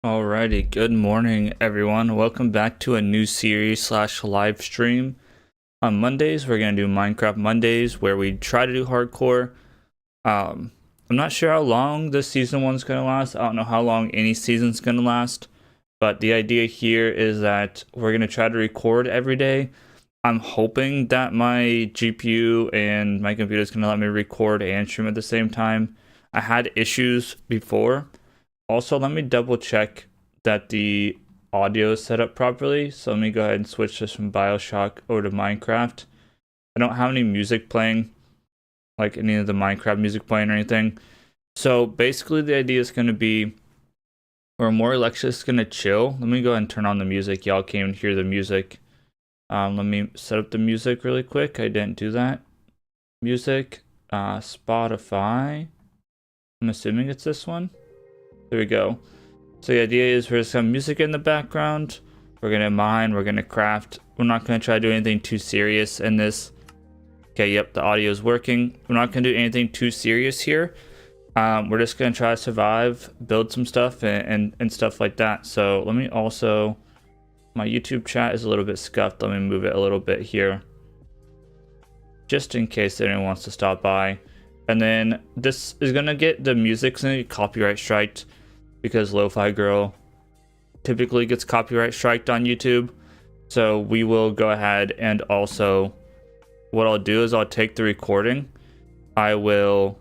Alrighty, good morning everyone. Welcome back to a new series slash live stream. On Mondays, we're gonna do Minecraft Mondays where we try to do hardcore. I'm not sure how long this season one's gonna last. I don't know how long any season's gonna last, but the idea here is that we're gonna try to record every day. I'm hoping that my GPU and my computer is gonna let me record and stream at the same time. I had issues before. Also, let me double check that the audio is set up properly. So let me go ahead and switch this from BioShock over to Minecraft. I don't have any music playing, like any of the Minecraft music playing or anything. So basically the idea is going to be we're more or less just going to chill. Let me go ahead and turn on the music. Y'all can't even hear the music. Let me set up the music really quick. I didn't do that. Music, Spotify. I'm assuming it's this one. There we go. So the idea is we're just gonna have music in the background. We're gonna mine, we're gonna craft. We're not gonna try to do anything too serious in this. Okay, yep, the audio is working. We're not gonna do anything too serious here. We're just gonna try to survive, build some stuff and stuff like that. So let me also, my YouTube chat is a little bit scuffed. Let me move it a little bit here, just in case anyone wants to stop by. And then this is gonna get, the music's gonna get copyright striked, because Lo-Fi Girl typically gets copyright striked on YouTube. So we will go ahead and also, what I'll do is I'll take the recording. I will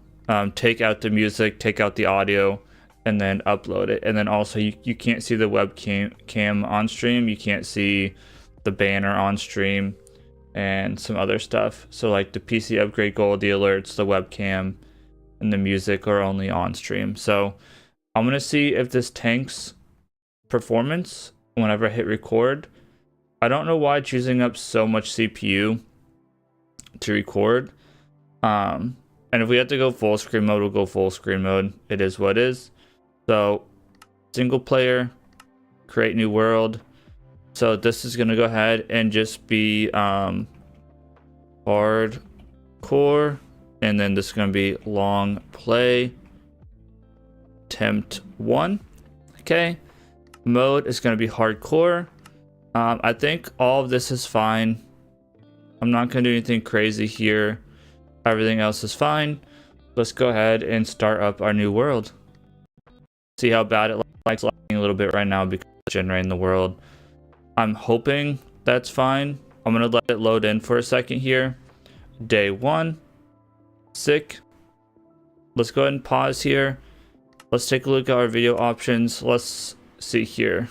take out the music, take out the audio, and then upload it. And then also you can't see the webcam on stream. You can't see the banner on stream and some other stuff. So like the PC upgrade goal, the alerts, the webcam, and the music are only on stream. So I'm gonna see if this tanks performance whenever I hit record. I don't know why it's using up so much CPU to record. And if we have to go full screen mode, we'll go full screen mode. It is what it is. So single player, create new world. So this is gonna go ahead and just be hardcore, and then this is gonna be long play. Attempt 1. Okay, mode is going to be hardcore. I think all of this is fine. I'm not going to do anything crazy here. Everything else is fine. Let's go ahead and start up our new world. See how bad it likes lagging a little bit right now because it's generating the world. I'm hoping that's fine. I'm going to let it load in for a second here. Day 1. Sick. Let's go ahead and pause here. Let's take a look at our video options. Let's see here.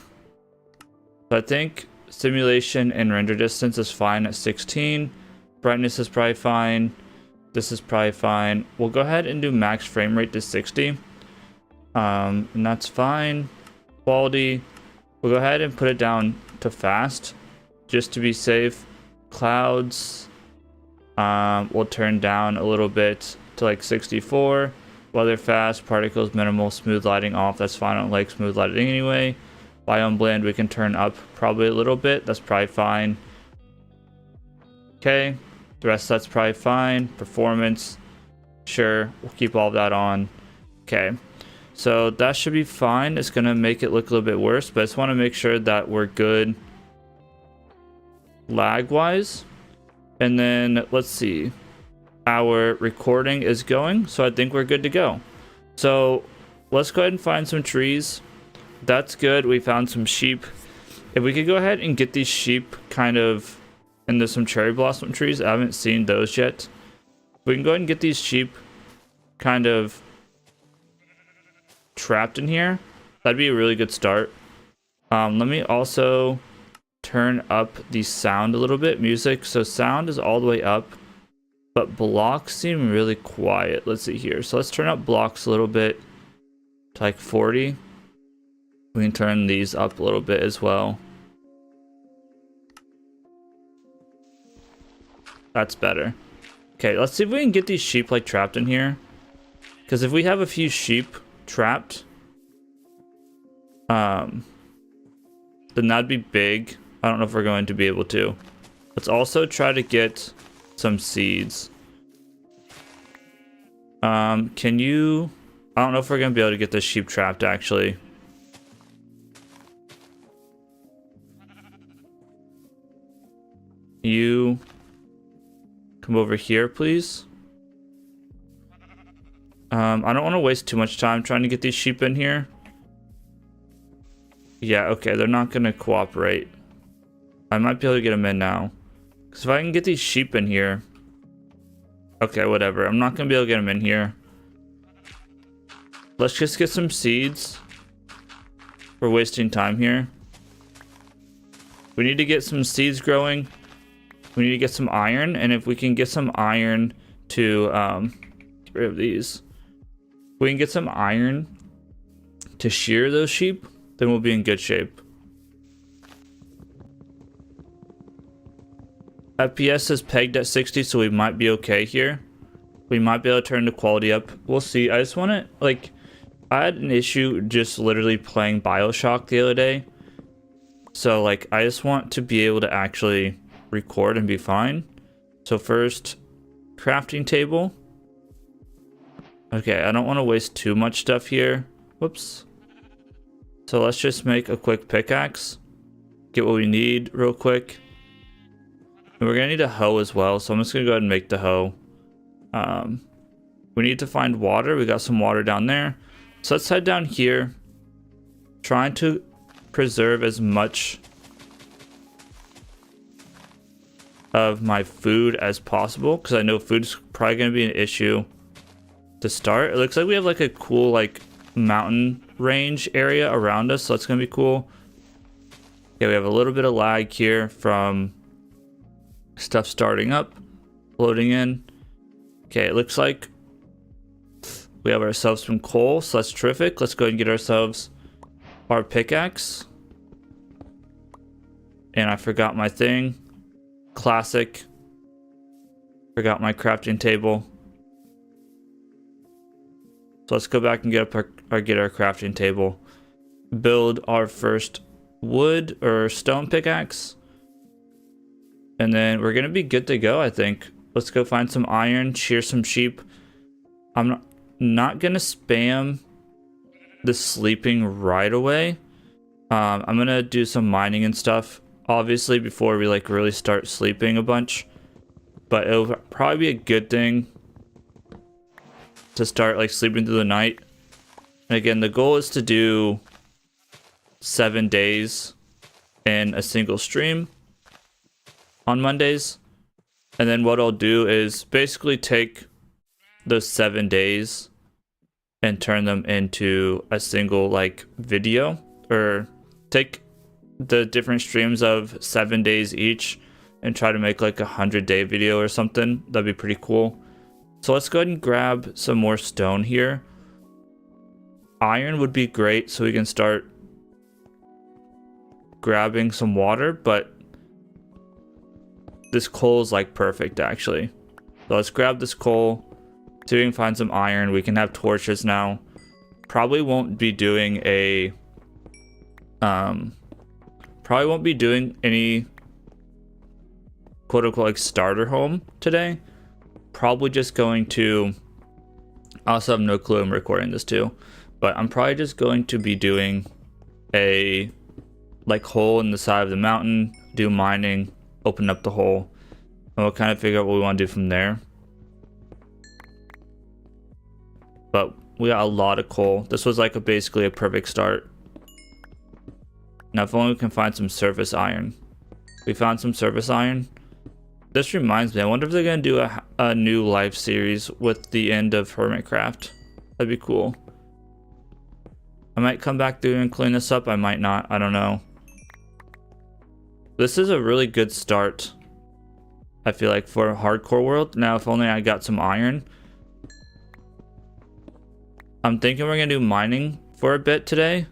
So I think simulation and render distance is fine at 16. Brightness is probably fine. This is probably fine. We'll go ahead and do max frame rate to 60. And that's fine. Quality, we'll go ahead and put it down to fast, just to be safe. Clouds, we'll turn down a little bit to like 64. Weather fast, particles minimal, smooth lighting off. That's fine. I don't like smooth lighting anyway. Biome blend we can turn up probably a little bit. That's probably fine. Okay, the rest that's probably fine. Performance, sure, we'll keep all of that on. Okay, so that should be fine. It's gonna make it look a little bit worse, but I just want to make sure that we're good lag wise. And then let's see, our recording is going, so I think we're good to go. So let's go ahead and find some trees. That's good. We found some sheep. If we could go ahead and get these sheep kind of, and there's some cherry blossom trees. I haven't seen those yet. We can go ahead and get these sheep kind of trapped in here. That'd be a really good start. Let me also turn up the sound a little bit. Music, so sound is all the way up, but blocks seem really quiet. Let's see here. So let's turn up blocks a little bit to like 40. We can turn these up a little bit as well. That's better. Okay, let's see if we can get these sheep like trapped in here. Because if we have a few sheep trapped, then that'd be big. I don't know if we're going to be able to. Let's also try to get some seeds. Can you, I don't know if we're gonna be able to get this sheep trapped actually. You come over here, please. I don't want to waste too much time trying to get these sheep in here. Yeah, okay, they're not going to cooperate. I might be able to get them in now. Because if I can get these sheep in here... Okay, whatever. I'm not going to be able to get them in here. Let's just get some seeds. We're wasting time here. We need to get some seeds growing. We need to get some iron. And if we can get some iron to... get rid of these. If we can get some iron to shear those sheep, then we'll be in good shape. FPS is pegged at 60, so we might be okay here. We might be able to turn the quality up. We'll see. I just want to, like, I had an issue just literally playing BioShock the other day. So, like, I just want to be able to actually record and be fine. So first, crafting table. Okay, I don't want to waste too much stuff here. Whoops. So let's just make a quick pickaxe. Get what we need real quick. And we're going to need a hoe as well, so I'm just going to go ahead and make the hoe. We need to find water. We got some water down there. So let's head down here. Trying to preserve as much of my food as possible, because I know food's probably going to be an issue to start. It looks like we have like a cool like mountain range area around us, so that's going to be cool. Yeah, we have a little bit of lag here from stuff starting up, loading in. Okay, it looks like we have ourselves some coal, so that's terrific. Let's go ahead and get ourselves our pickaxe. And I forgot my thing. Classic. Forgot my crafting table. So let's go back and get up our crafting table. Build our first wood or stone pickaxe. And then we're going to be good to go, I think. Let's go find some iron, shear some sheep. I'm not going to spam the sleeping right away. I'm going to do some mining and stuff, obviously, before we like really start sleeping a bunch. But it'll probably be a good thing to start like sleeping through the night. And again, the goal is to do 7 days in a single stream on Mondays. And then what I'll do is basically take those 7 days and turn them into a single like video, or take the different streams of 7 days each and try to make like 100-day video or something. That'd be pretty cool. So let's go ahead and grab some more stone here. Iron would be great so we can start grabbing some water, but this coal is like perfect actually. So let's grab this coal, see if we can find some iron. We can have torches now. Probably won't be doing a probably won't be doing any quote unquote like starter home today. Probably just going to, I also have no clue I'm recording this too, but I'm probably just going to be doing a like hole in the side of the mountain, do mining, open up the hole, and we'll kind of figure out what we want to do from there. But we got a lot of coal. This was like basically a perfect start. Now if only we can find some surface iron. We found some surface iron. This reminds me, I wonder if they're going to do a new live series with the end of Hermitcraft. That'd be cool. I might come back through and clean this up. I might not. I don't know. This is a really good start, I feel like, for a hardcore world. Now, if only I got some iron. I'm thinking we're going to do mining for a bit today.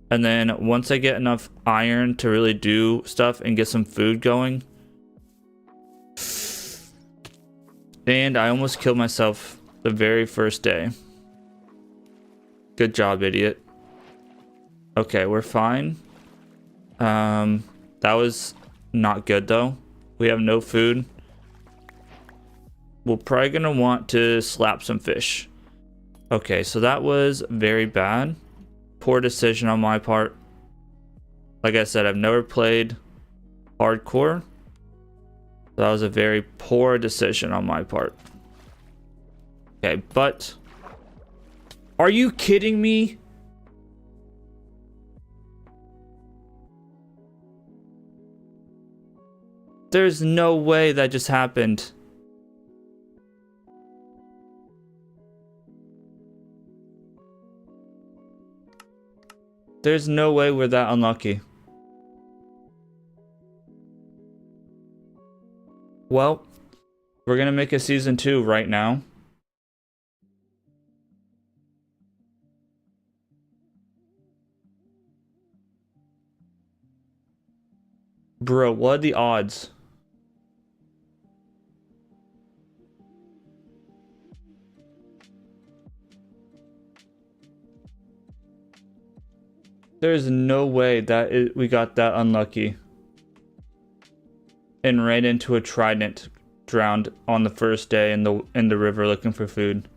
And then once I get enough iron to really do stuff and get some food going. And I almost killed myself the very first day. Good job, idiot. Okay, we're fine. That was not good though. We have no food. We're probably gonna want to slap some fish. Okay, so that was very bad. Poor decision on my part. Like I said, I've never played hardcore. That was a very poor decision on my part. Okay, but... Are you kidding me? There's no way that just happened. There's no way we're that unlucky. Well, we're gonna make a season 2 right now. Bro, what are the odds? There's no way that we got that unlucky. And ran into a trident, drowned on the first day in the river looking for food.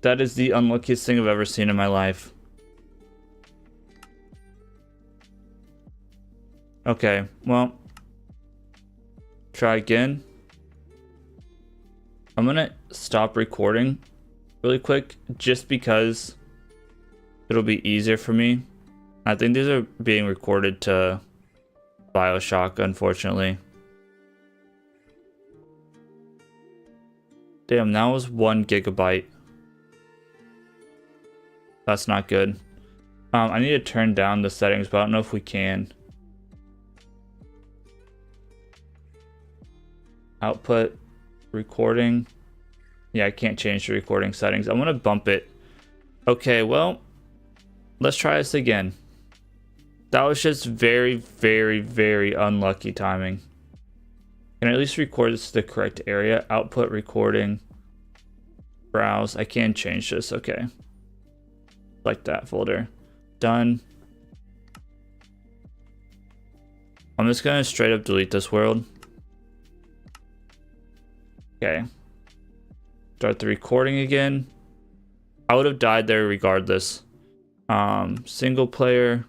That is the unluckiest thing I've ever seen in my life. Okay, well, try again. I'm gonna stop recording really quick just because it'll be easier for me. I think these are being recorded to BioShock, unfortunately. Damn, that was 1 gigabyte. That's not good. I need to turn down the settings, but I don't know if we can. Output, recording. Yeah, I can't change the recording settings. I'm gonna bump it. Okay, well, let's try this again. That was just very, very, very unlucky timing. Can I at least record this to the correct area? Output, recording, browse. I can change this, okay. Like that folder. Done. I'm just gonna straight up delete this world. Okay. Start the recording again. I would have died there regardless. Single player,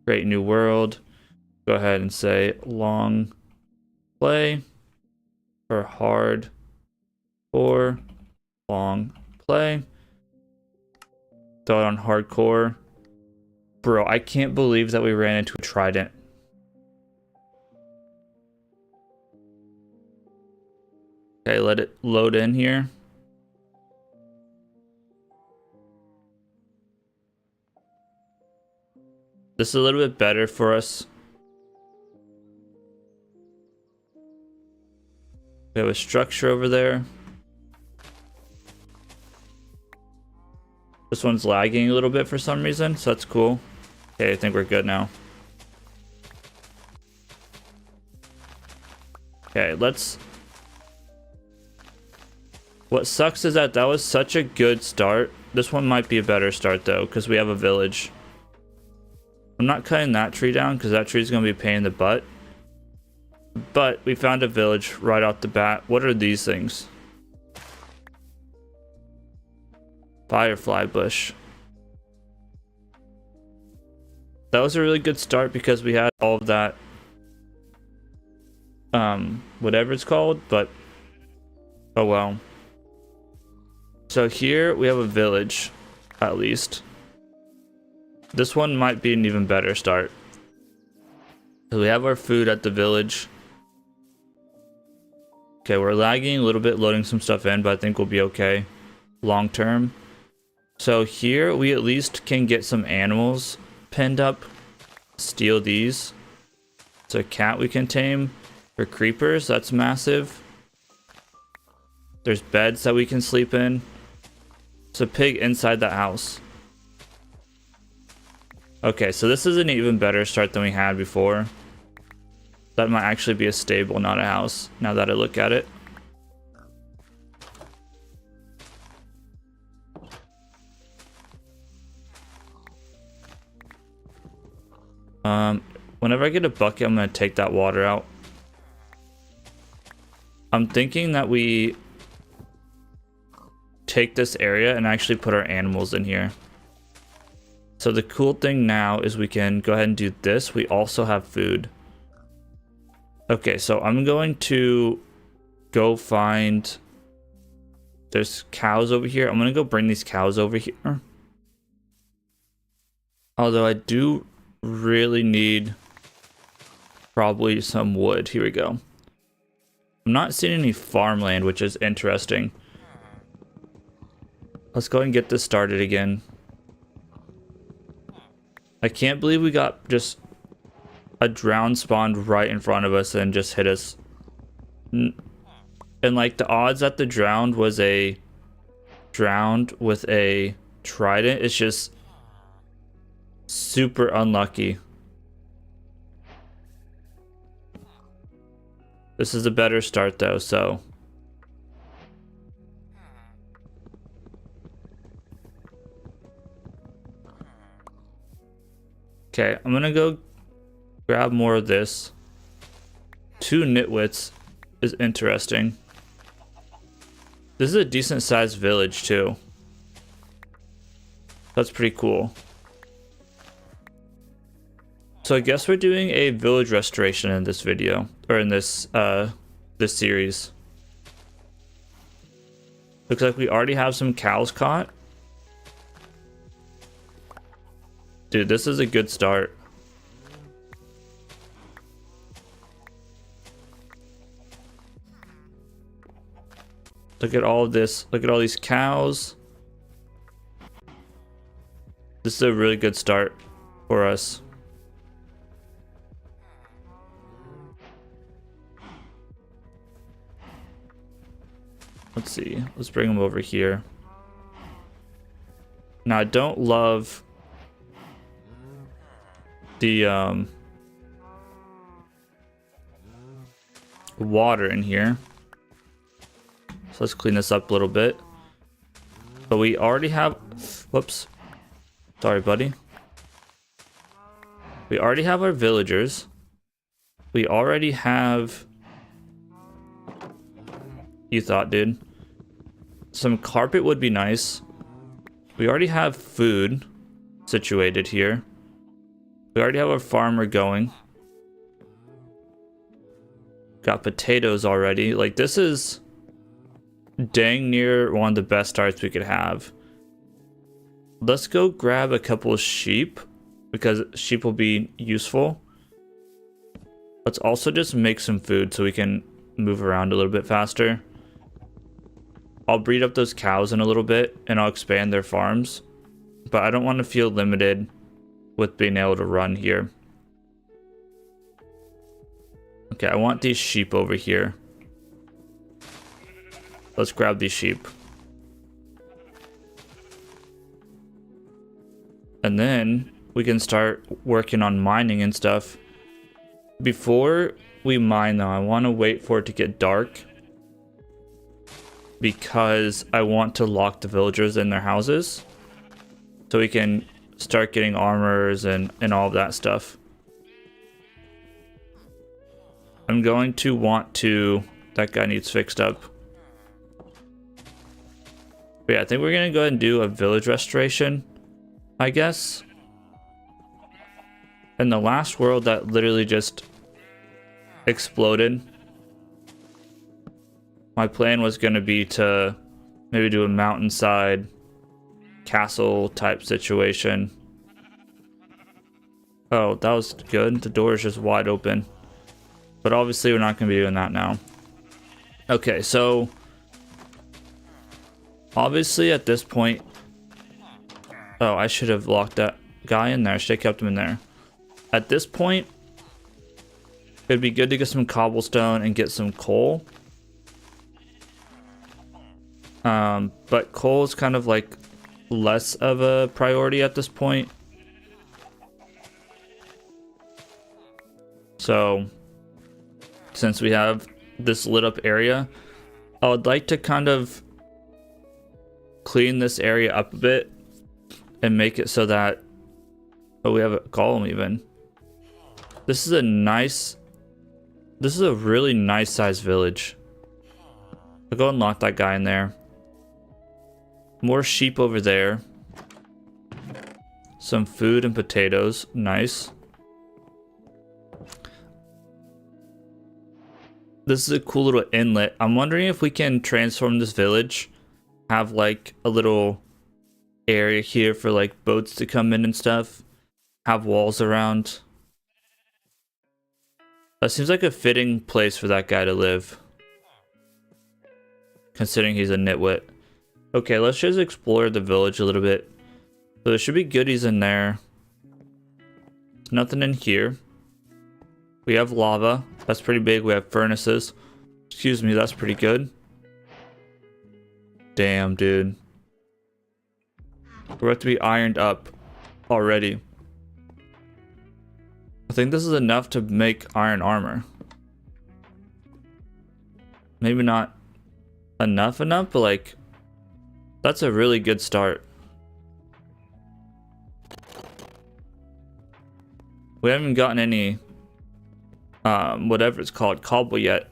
create new world. Go ahead and say long play or hard or long play. Throw it on hardcore. Bro, I can't believe that we ran into a trident. Okay, let it load in here. This is a little bit better for us. We have a structure over there. This one's lagging a little bit for some reason, so that's cool. Okay, I think we're good now. Okay, let's... What sucks is that was such a good start. This one might be a better start though, because we have a village. I'm not cutting that tree down because that tree is going to be a pain in the butt. But we found a village right off the bat. What are these things? Firefly bush. That was a really good start because we had all of that. Whatever it's called, but oh well. So here we have a village, at least. This one might be an even better start. So we have our food at the village. Okay, we're lagging a little bit, loading some stuff in, but I think we'll be okay long term. So here we at least can get some animals pinned up. Steal these. It's a cat we can tame. For creepers, that's massive. There's beds that we can sleep in. It's a pig inside the house. Okay, so this is an even better start than we had before. That might actually be a stable, not a house, now that I look at it. Whenever I get a bucket, I'm going to take that water out. I'm thinking that we take this area and actually put our animals in here. So the cool thing now is we can go ahead and do this. We also have food. Okay, so I'm going to go find... There's cows over here. I'm going to go bring these cows over here. Although I do really need probably some wood. Here we go. I'm not seeing any farmland, which is interesting. Let's go ahead and get this started again. I can't believe we got just a drown spawned right in front of us and just hit us. And like the odds that the drowned was a drowned with a trident, it's just super unlucky. This is a better start though, so. Okay, I'm gonna go grab more of this. 2 nitwits is interesting. This is a decent sized village too. That's pretty cool. So I guess we're doing a village restoration in this video, or in this this series. Looks like we already have some cows caught. Dude, this is a good start. Look at all of this. Look at all these cows. This is a really good start for us. Let's see. Let's bring them over here. Now, I don't love the water in here. So let's clean this up a little bit. But we already have... Whoops. Sorry, buddy. We already have our villagers. We already have... You thought, dude. Some carpet would be nice. We already have food situated here. We already have our farmer going. Got potatoes already. Like, this is dang near one of the best starts we could have. Let's go grab a couple of sheep, because sheep will be useful. Let's also just make some food so we can move around a little bit faster. I'll breed up those cows in a little bit and I'll expand their farms, but I don't want to feel limited with being able to run here. Okay, I want these sheep over here. Let's grab these sheep. And then we can start working on mining and stuff. Before we mine though, I want to wait for it to get dark, because I want to lock the villagers in their houses so we can start getting armors and all of that stuff. I'm going to want to... That guy needs fixed up. But yeah, I think we're going to go ahead and do a village restoration, I guess. And the last world that literally just exploded, my plan was going to be to maybe do a mountainside castle type situation. Oh, that was good. The door is just wide open. But obviously we're not going to be doing that now. Okay, so obviously at this point... Oh, I should have locked that guy in there. I should have kept him in there. At this point, it'd be good to get some cobblestone and get some coal. But coal is kind of like less of a priority at this point. So, since we have this lit up area, I would like to kind of clean this area up a bit and make it so that... Oh, we have a golem even. This is a nice... This is a really nice sized village. I'll go and lock that guy in there. More sheep over there. Some food and potatoes. Nice. This is a cool little inlet. I'm wondering if we can transform this village. Have like a little area here for like boats to come in and stuff. Have walls around. That seems like a fitting place for that guy to live. Considering he's a nitwit. Okay, let's just explore the village a little bit. So there should be goodies in there. There's nothing in here. We have lava. That's pretty big. We have furnaces. Excuse me, that's pretty good. Damn, dude. We're about to be ironed up already. I think this is enough to make iron armor. Maybe not enough, but like, that's a really good start. We haven't gotten any, whatever it's called, cobble yet.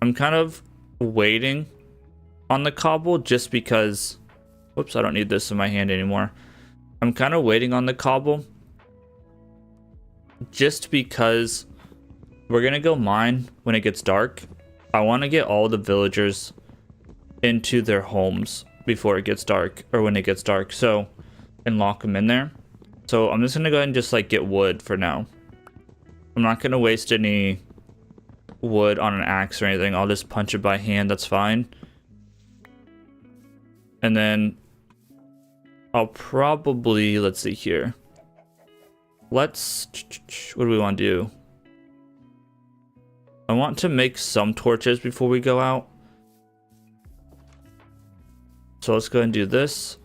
I'm kind of waiting on the cobble just because, whoops, I don't need this in my hand anymore. I'm kind of waiting on the cobble just because we're gonna go mine when it gets dark. I want to get all the villagers into their homes before it gets dark, or when it gets dark, so, and lock them in there. So I'm just gonna go ahead and just like get wood for now. I'm not gonna waste any wood on an axe or anything. I'll just punch it by hand, that's fine. And then I'll probably, let's see here. Let's, what do we want to do? I want to make some torches before we go out. So let's go ahead and do this.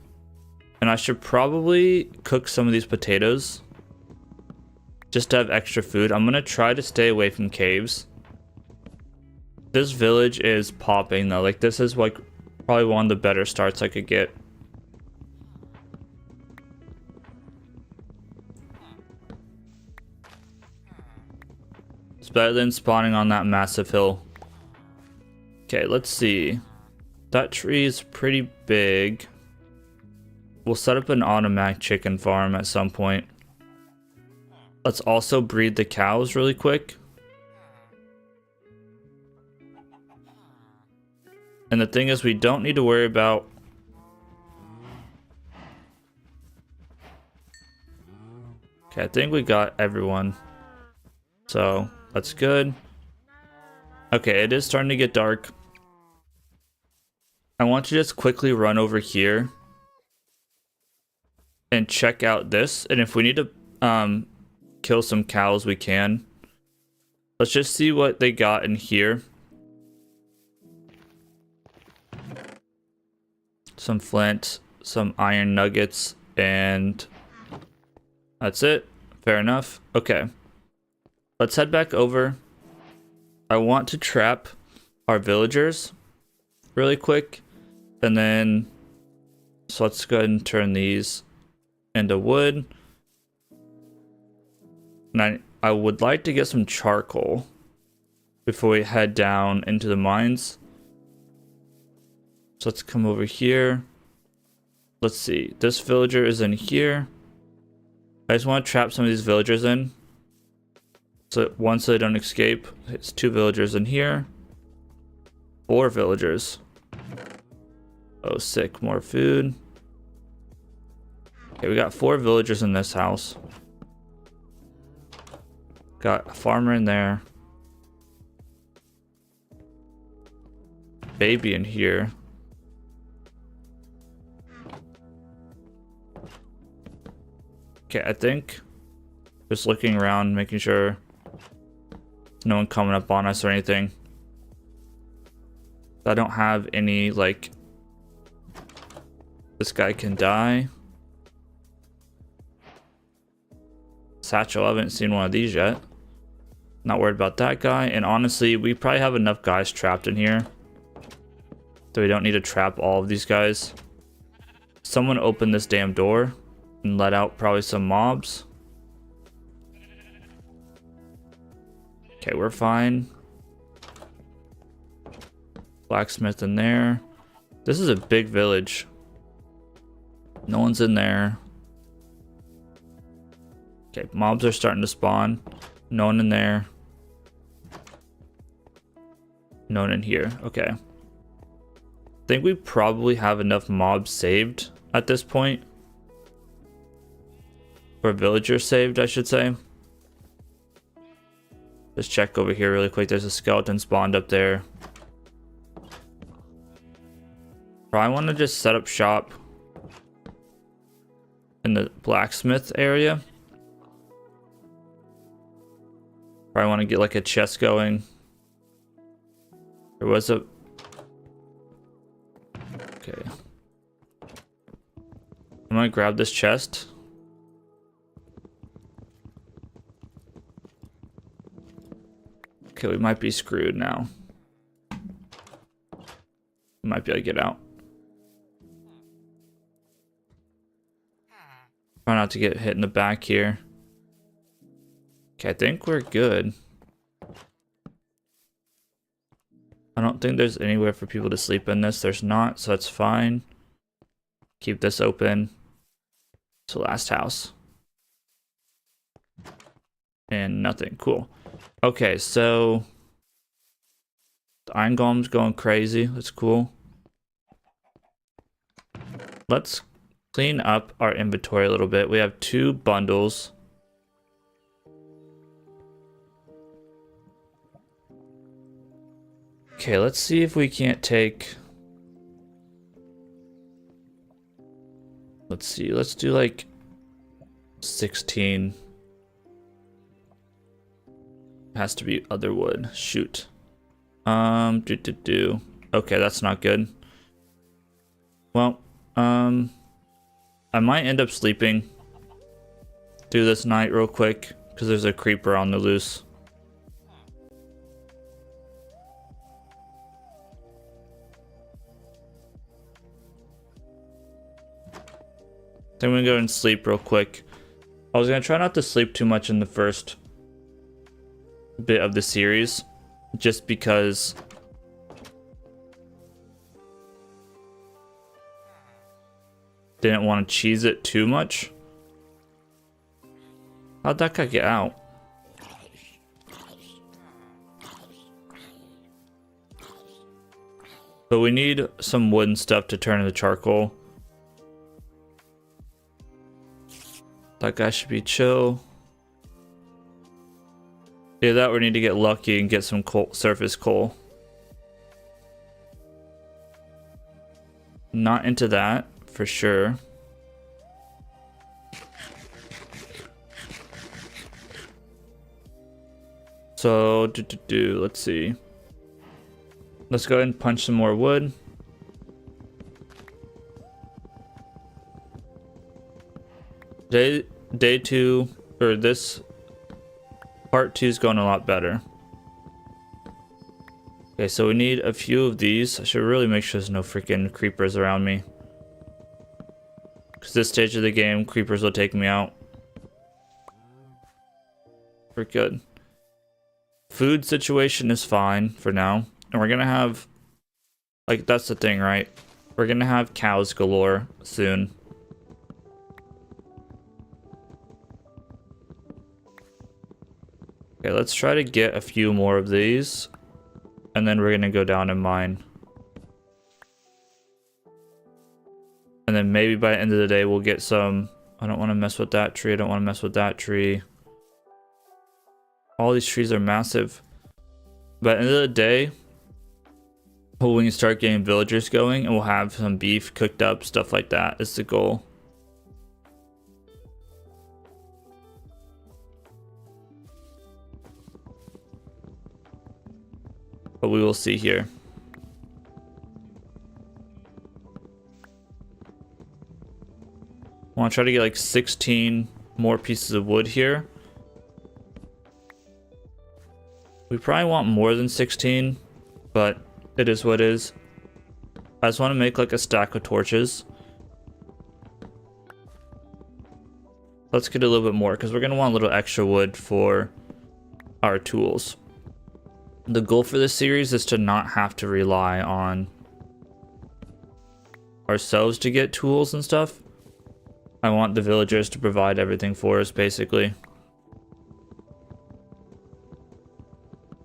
And I should probably cook some of these potatoes just to have extra food. I'm going to try to stay away from caves. This village is popping though. Like, this is like probably one of the better starts I could get. It's better than spawning on that massive hill. Okay, let's see. That tree is pretty big. We'll set up an automatic chicken farm at some point. Let's also breed the cows really quick. And the thing is, we don't need to worry about... Okay, I think we got everyone. So, that's good. Okay, it is starting to get dark. I want to just quickly run over here and check out this. And if we need to kill some cows, we can. Let's just see what they got in here. Some flint, some iron nuggets, and that's it. Fair enough. Okay. Let's head back over. I want to trap our villagers really quick. And then, so let's go ahead and turn these into wood. And I would like to get some charcoal before we head down into the mines. So let's come over here. Let's see. This villager is in here. I just want to trap some of these villagers in. So once they don't escape, it's 2 villagers in here. 4 villagers. Oh, sick. More food. Okay, we got 4 villagers in this house. Got a farmer in there. Baby in here. Okay, I think just looking around, making sure no one coming up on us or anything. I don't have any, like, this guy can die. Satchel, I haven't seen one of these yet. Not worried about that guy. And honestly, we probably have enough guys trapped in here so we don't need to trap all of these guys. Someone open this damn door and let out probably some mobs. Okay, we're fine. Blacksmith in there. This is a big village. No one's in there. Okay, mobs are starting to spawn. No one in there. No one in here. Okay. I think we probably have enough mobs saved at this point. Or villagers saved, I should say. Just check over here really quick. There's a skeleton spawned up there. Probably want to just set up shop in the blacksmith area. Probably want to get like a chest going. There was a... Okay. I'm gonna grab this chest. Okay, we might be screwed now. We might be able to get out. Try not to get hit in the back here. Okay, I think we're good. I don't think there's anywhere for people to sleep in this. There's not, so that's fine. Keep this open. It's the last house. And nothing. Cool. Okay, so the iron golem's going crazy. That's cool. Let's clean up our inventory a little bit. We have 2 bundles. Okay, let's see if we can't take... Let's see, let's do like 16. Has to be other wood. Shoot. Okay, that's not good. Well, I might end up sleeping through this night real quick because there's a creeper on the loose. Then we're gonna go and sleep real quick. I was gonna try not to sleep too much in the first bit of the series, just because didn't want to cheese it too much. How'd that guy get out? But we need some wood and stuff to turn into charcoal. That guy should be chill. Either that or we need to get lucky and get some coal, surface coal. Not into that, for sure. So, let's see. Let's go ahead and punch some more wood. Day 2, or this part 2 is going a lot better. Okay, so we need a few of these. I should really make sure there's no freaking creepers around me, because this stage of the game, creepers will take me out. We're good. Food situation is fine for now. And we're gonna have, like, that's the thing, right? We're gonna have cows galore soon. Okay, let's try to get a few more of these. And then we're gonna go down and mine. And then maybe by the end of the day, we'll get some... I don't want to mess with that tree. I don't want to mess with that tree. All these trees are massive. But at the end of the day, we can start getting villagers going, and we'll have some beef cooked up, stuff like that is the goal. But we will see here. I want to try to get like 16 more pieces of wood here. We probably want more than 16, but it is what it is. I just want to make like a stack of torches. Let's get a little bit more because we're going to want a little extra wood for our tools. The goal for this series is to not have to rely on ourselves to get tools and stuff. I want the villagers to provide everything for us, basically.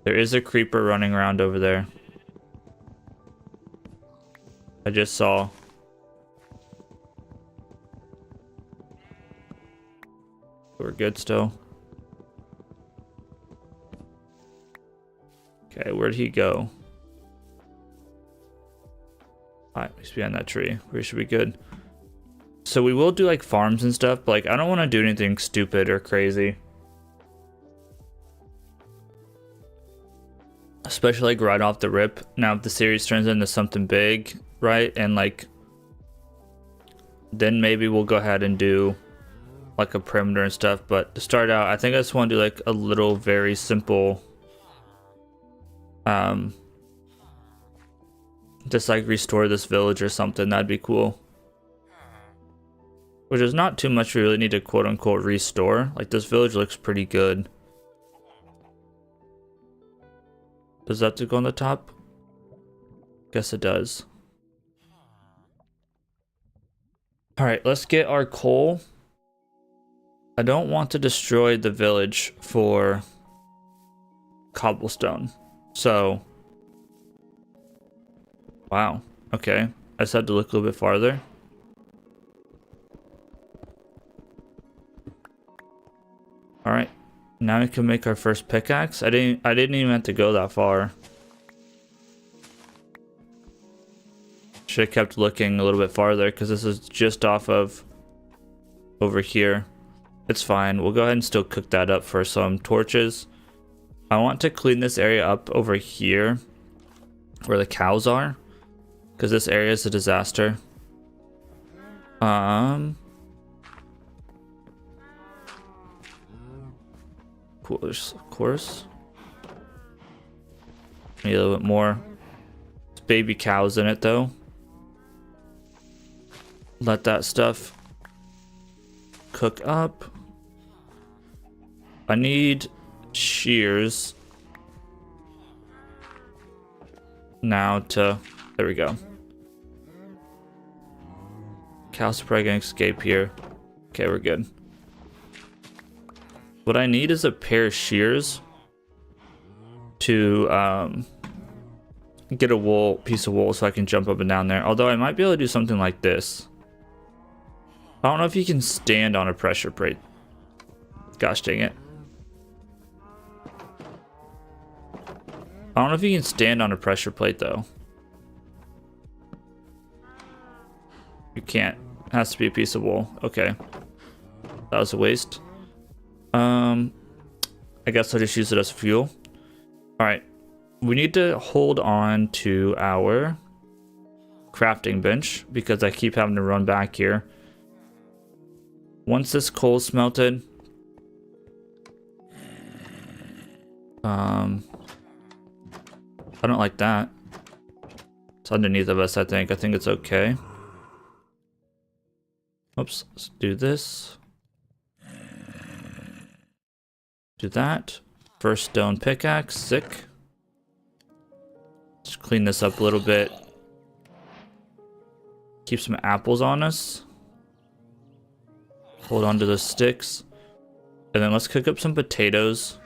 There is a creeper running around over there. I just saw. We're good still. Okay, where'd he go? Alright, he's behind that tree. We should be good. So we will do like farms and stuff, but like I don't want to do anything stupid or crazy. Especially like right off the rip. Now if the series turns into something big, right? And like then maybe we'll go ahead and do like a perimeter and stuff. But to start out, I think I just want to do like a little very simple just like restore this village or something. That'd be cool. Which is not too much we really need to quote-unquote restore. Like, this village looks pretty good. Does that have to go on the top? Guess it does. Alright, let's get our coal. I don't want to destroy the village for cobblestone. So... Wow. Okay. I just had to look a little bit farther. Alright, now we can make our first pickaxe. I didn't even have to go that far. Should have kept looking a little bit farther because this is just off of over here. It's fine. We'll go ahead and still cook that up for some torches. I want to clean this area up over here where the cows are because this area is a disaster. Of course. Need a little bit more. There's baby cows in it though. Let that stuff cook up. I need shears now to, there we go. Cows are probably gonna escape here. Okay, we're good. What I need is a pair of shears to get a piece of wool so I can jump up and down there. Although I might be able to do something like this. I don't know if you can stand on a pressure plate. Gosh dang it. I don't know if you can stand on a pressure plate though. You can't. It has to be a piece of wool. Okay. That was a waste. I guess I'll just use it as fuel. Alright. We need to hold on to our crafting bench because I keep having to run back here. Once this coal's smelted, I don't like that. It's underneath of us, I think. I think it's okay. Oops, let's do this. Do that. First stone pickaxe, sick. Just clean this up a little bit. Keep some apples on us. Hold on to the sticks. And then let's cook up some potatoes.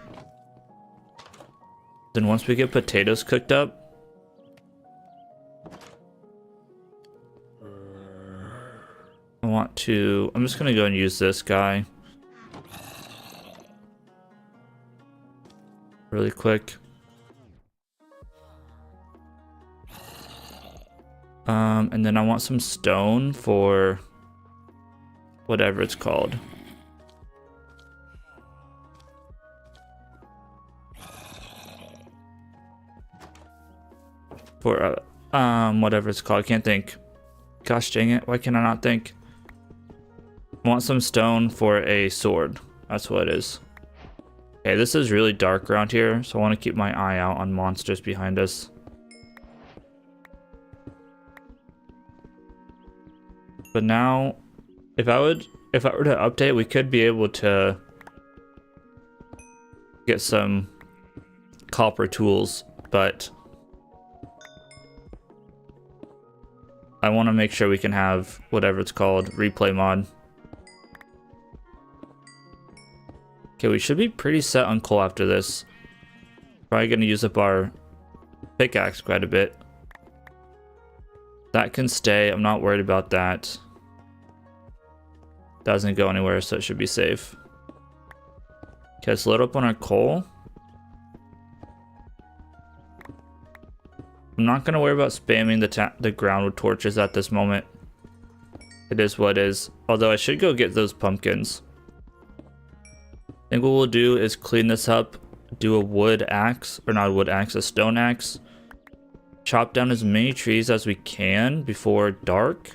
Then once we get potatoes cooked up, I'm just gonna go and use this guy really quick. And then I want some stone for whatever it's called. For whatever it's called, I can't think. Gosh dang it, why can I not think? I want some stone for a sword. That's what it is. Okay, this is really dark around here, so I want to keep my eye out on monsters behind us. But now, if I were to update, we could be able to get some copper tools, but I want to make sure we can have whatever it's called, replay mod. Okay, we should be pretty set on coal after this. Probably gonna use up our pickaxe quite a bit. That can stay. I'm not worried about that. Doesn't go anywhere, so it should be safe. Okay, let's load up on our coal. I'm not gonna worry about spamming the ground with torches at this moment. It is what it is. Although I should go get those pumpkins. I think what we'll do is clean this up, do a wood axe, or not a wood axe, a stone axe. Chop down as many trees as we can before dark,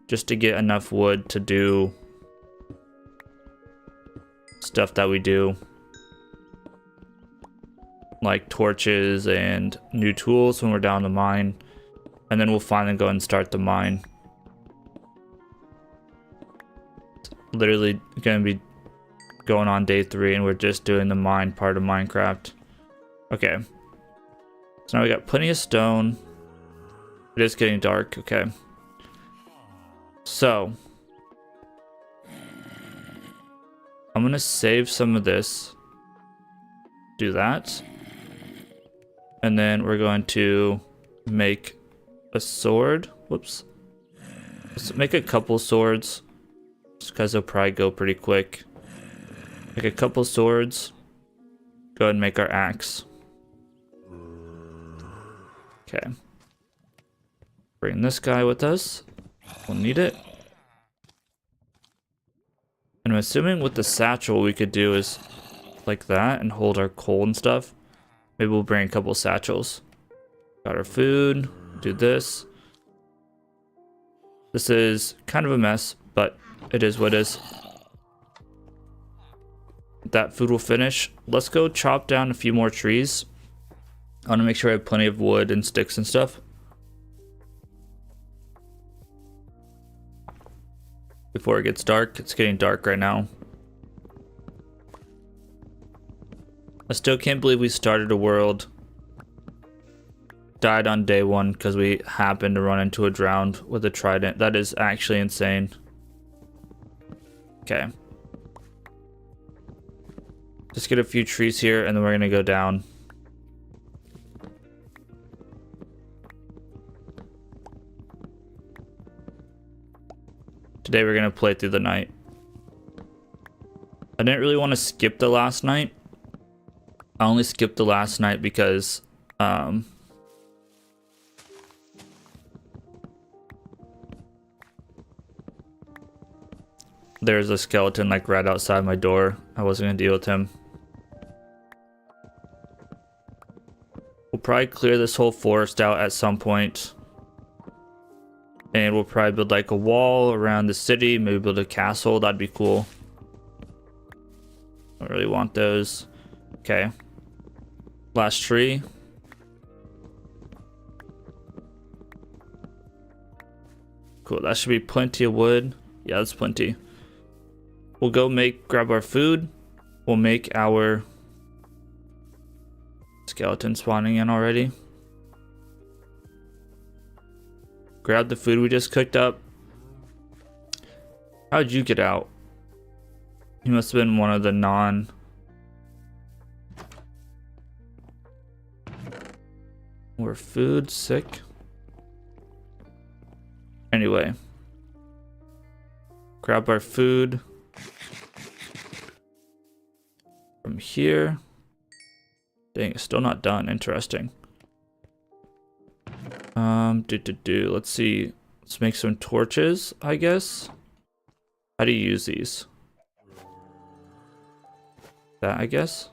just to get enough wood to do stuff that we do, like torches and new tools when we're down the mine, and then we'll finally go and start the mine. It's literally gonna be going on day 3 and we're just doing the mine part of Minecraft. Okay, so now we got plenty of stone. It is getting dark. Okay, so I'm gonna save some of this, do that, and then we're going to make a sword. Whoops. Let's make a couple swords, just because they'll probably go pretty quick. Make a couple swords. Go ahead and make our axe. Okay. Bring this guy with us. We'll need it. And I'm assuming with the satchel we could do is like that and hold our coal and stuff. Maybe we'll bring a couple satchels. Got our food. Do this. This is kind of a mess, but it is what it is. That food will finish. Let's go chop down a few more trees. I want to make sure I have plenty of wood and sticks and stuff. Before it gets dark. It's getting dark right now. I still can't believe we started a world, died on day 1 because we happened to run into a drowned with a trident. That is actually insane. Okay. Just get a few trees here and then we're gonna go down. Today we're gonna play through the night. I didn't really want to skip the last night. I only skipped the last night because there's a skeleton like right outside my door. I wasn't gonna deal with him. We'll probably clear this whole forest out at some point. And we'll probably build like a wall around the city. Maybe build a castle. That'd be cool. Don't really want those. Okay. Last tree. Cool. That should be plenty of wood. Yeah, that's plenty. We'll go grab our food. We'll make our skeleton spawning in already. Grab the food we just cooked up. How'd you get out? You must have been one of the non... More food, sick. Anyway. Grab our food. From here. Dang, it's still not done. Interesting. Let's see. Let's make some torches, I guess. How do you use these? That, I guess.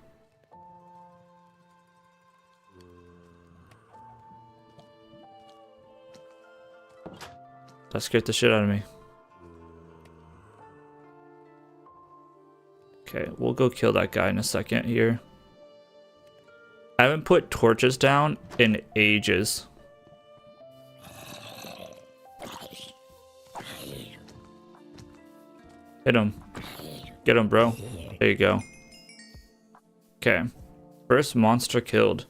That scared the shit out of me. Okay, we'll go kill that guy in a second here. I haven't put torches down in ages. Hit him. Get him, bro. There you go. Okay. First monster killed.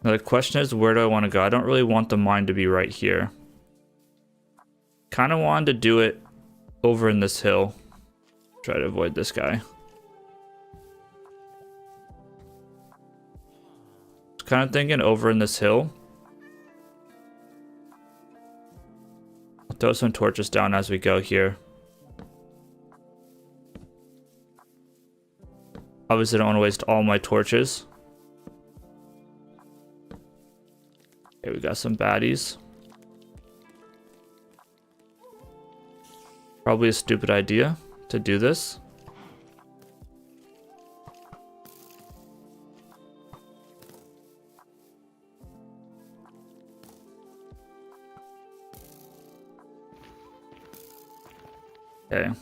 Now the question is, where do I want to go? I don't really want the mine to be right here. Kind of wanted to do it over in this hill. Try to avoid this guy. Just kind of thinking over in this hill. I'll throw some torches down as we go here. Obviously, I don't want to waste all my torches. Okay, we got some baddies. Probably a stupid idea to do this. Okay. I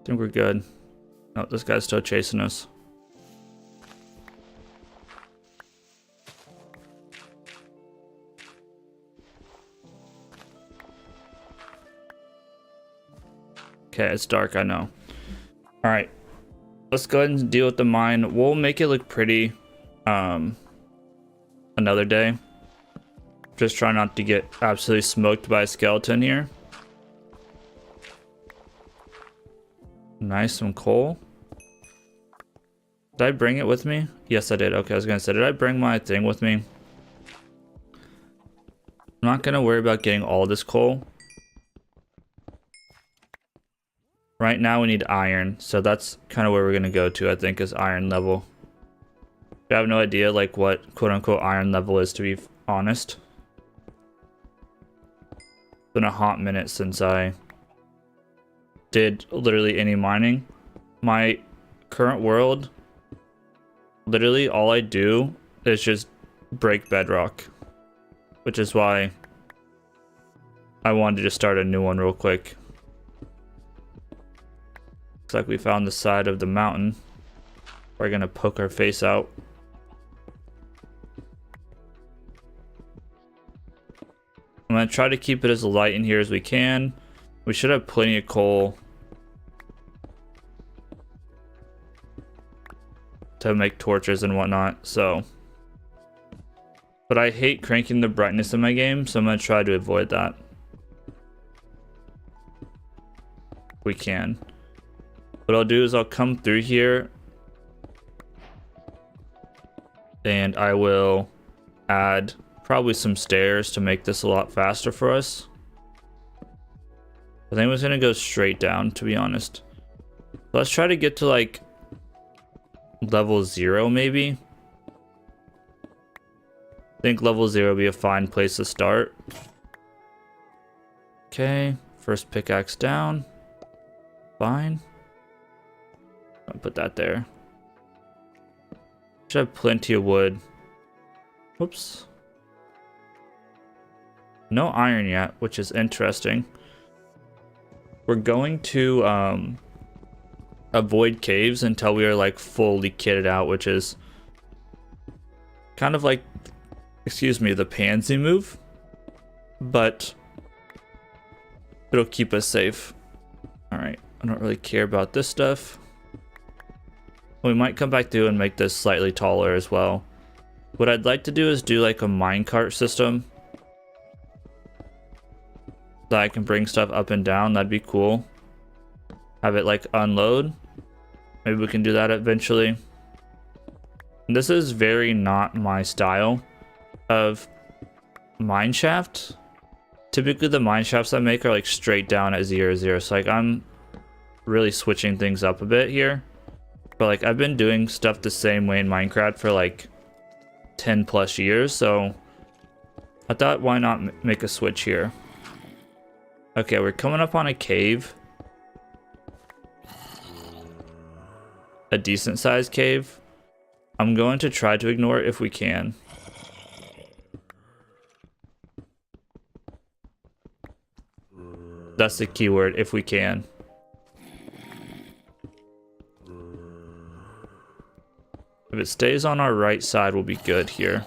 think we're good. Oh, this guy's still chasing us. Okay, it's dark, I know. Alright. Let's go ahead and deal with the mine. We'll make it look pretty another day. Just try not to get absolutely smoked by a skeleton here. Nice, some coal. Did I bring it with me? Yes, I did. Okay, I was gonna say, did I bring my thing with me? I'm not gonna worry about getting all this coal. Right now we need iron, so that's kind of where we're gonna go to, I think, is iron level. I have no idea like what quote-unquote iron level is, to be honest. It's been a hot minute since I did literally any mining. My current world, literally all I do is just break bedrock, which is why I wanted to just start a new one real quick. Looks like we found the side of the mountain. We're gonna poke our face out. I'm gonna try to keep it as light in here as we can. We should have plenty of coal to make torches and whatnot, so. But I hate cranking the brightness in my game, so I'm gonna try to avoid that. If we can. What I'll do is I'll come through here and I will add probably some stairs to make this a lot faster for us. I think I was gonna go straight down, to be honest. Let's try to get to like level 0 maybe. I think level 0 would be a fine place to start. Okay, first pickaxe down. Fine. I'll put that there. Should have plenty of wood. Whoops. No iron yet, which is interesting. We're going to avoid caves until we are like fully kitted out, which is kind of like, excuse me, the pansy move, but it'll keep us safe. All right, I don't really care about this stuff. We might come back through and make this slightly taller as well. What I'd like to do is do like a minecart system that I can bring stuff up and down. That'd be cool. Have it like unload. Maybe we can do that eventually. This is very not my style of mine shaft. Typically the mine shafts I make are like straight down at 0, 0. So like I'm really switching things up a bit here. But like I've been doing stuff the same way in Minecraft for like 10 plus years, so I thought why not make a switch here. Okay, we're coming up on a cave. A decent sized cave. I'm going to try to ignore it if we can. That's the keyword, if we can. If it stays on our right side, we'll be good here.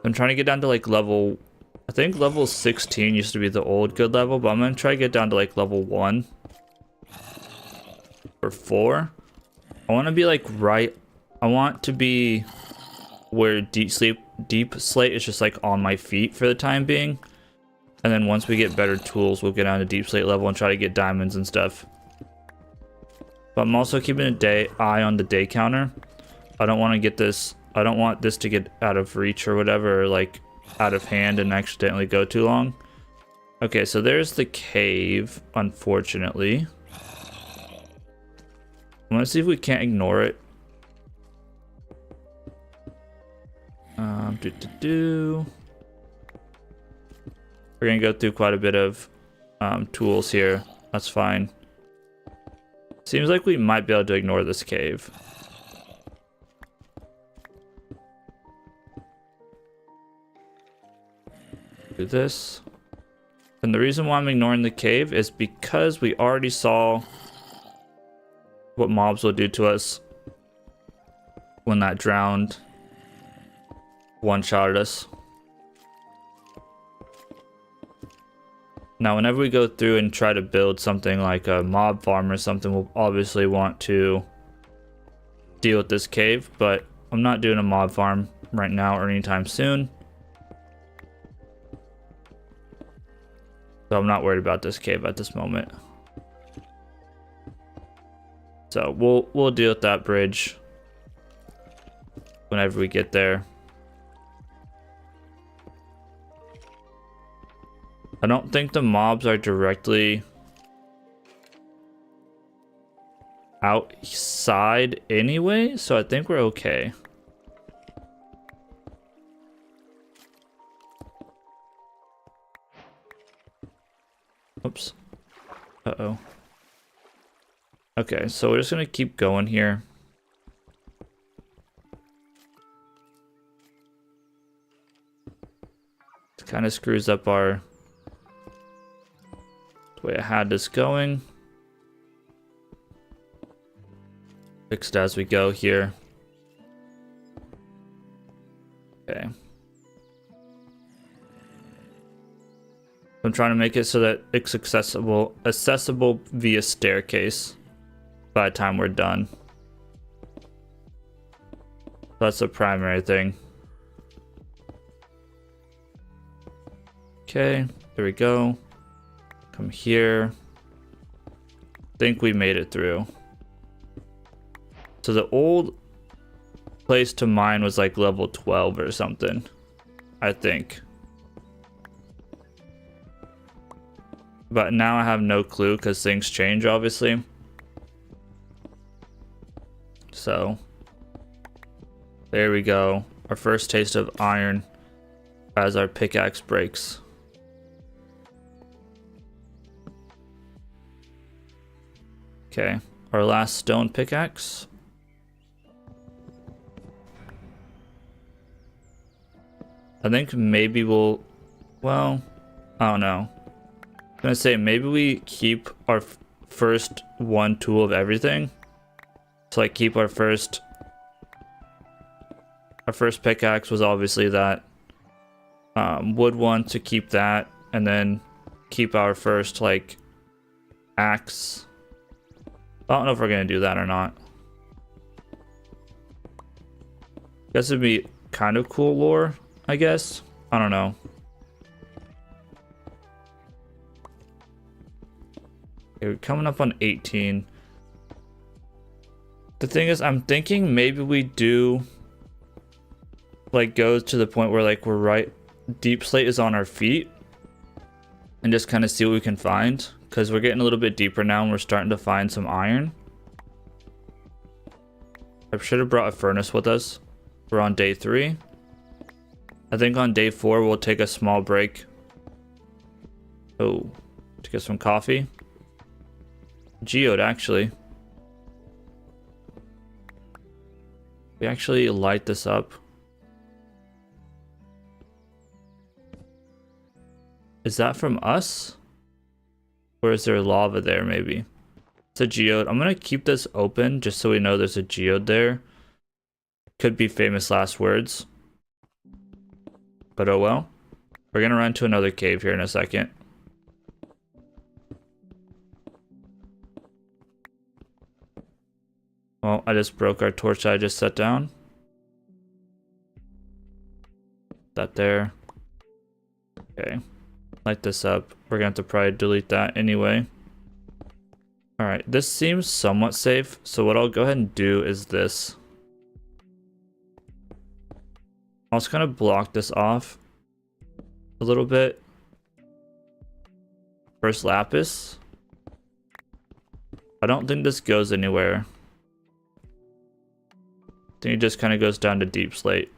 I'm trying to get down to like level, I think level 16 used to be the old good level, but I'm gonna try to get down to like level 1 or 4. I want to be like right, I want to be where deep slate is just like on my feet for the time being. And then once we get better tools, we'll get down to deep slate level and try to get diamonds and stuff. But I'm also keeping an eye on the day counter. I don't want to get this. I don't want this to get out of reach or whatever, or like out of hand and accidentally go too long. Okay, so there's the cave, unfortunately. I want to see if we can't ignore it. We're gonna go through quite a bit of tools here. That's fine. Seems like we might be able to ignore this cave. Do this. And the reason why I'm ignoring the cave is because we already saw what mobs will do to us when that drowned one-shotted us. Now, whenever we go through and try to build something like a mob farm or something, we'll obviously want to deal with this cave, but I'm not doing a mob farm right now or anytime soon. So I'm not worried about this cave at this moment. So we'll deal with that bridge whenever we get there. I don't think the mobs are directly outside anyway, so I think we're okay. Oops. Uh-oh. Okay, so we're just gonna keep going here. It kind of screws up our the way I had this going. Fix it as we go here. Okay. I'm trying to make it so that it's accessible via staircase by the time we're done. That's the primary thing. Okay, there we go. Come here. I think we made it through. So the old place to mine was like level 12 or something, I think. But now I have no clue because things change, obviously. So, there we go. Our first taste of iron as our pickaxe breaks. Okay, our last stone pickaxe. I think maybe we'll, well, I don't know. I'm gonna say maybe we keep our first one tool of everything. So like keep our first pickaxe was obviously that wood one, to keep that, and then keep our first like axe. I don't know if we're gonna do that or not. Guess it'd be kind of cool lore, I guess. I don't know. Okay, we're coming up on 18. The thing is, I'm thinking maybe we do like go to the point where like we're right, deep slate is on our feet, and just kind of see what we can find, because we're getting a little bit deeper now and we're starting to find some iron. I should have brought a furnace with us. We're on day 3. I think on day 4 we'll take a small break. Oh, to get some coffee. Geode, actually. We actually light this up. Is that from us? Or is there lava there, maybe? It's a geode. I'm gonna keep this open just so we know there's a geode there. Could be famous last words. But oh well. We're gonna run to another cave here in a second. Well, I just broke our torch that I just set down. That there. Okay. light this up. We're gonna have to probably delete that anyway. All right, this seems somewhat safe. So what I'll go ahead and do is this. I'll just kind of block this off a little bit. First lapis. I don't think this goes anywhere. I think it just kind of goes down to deep slate.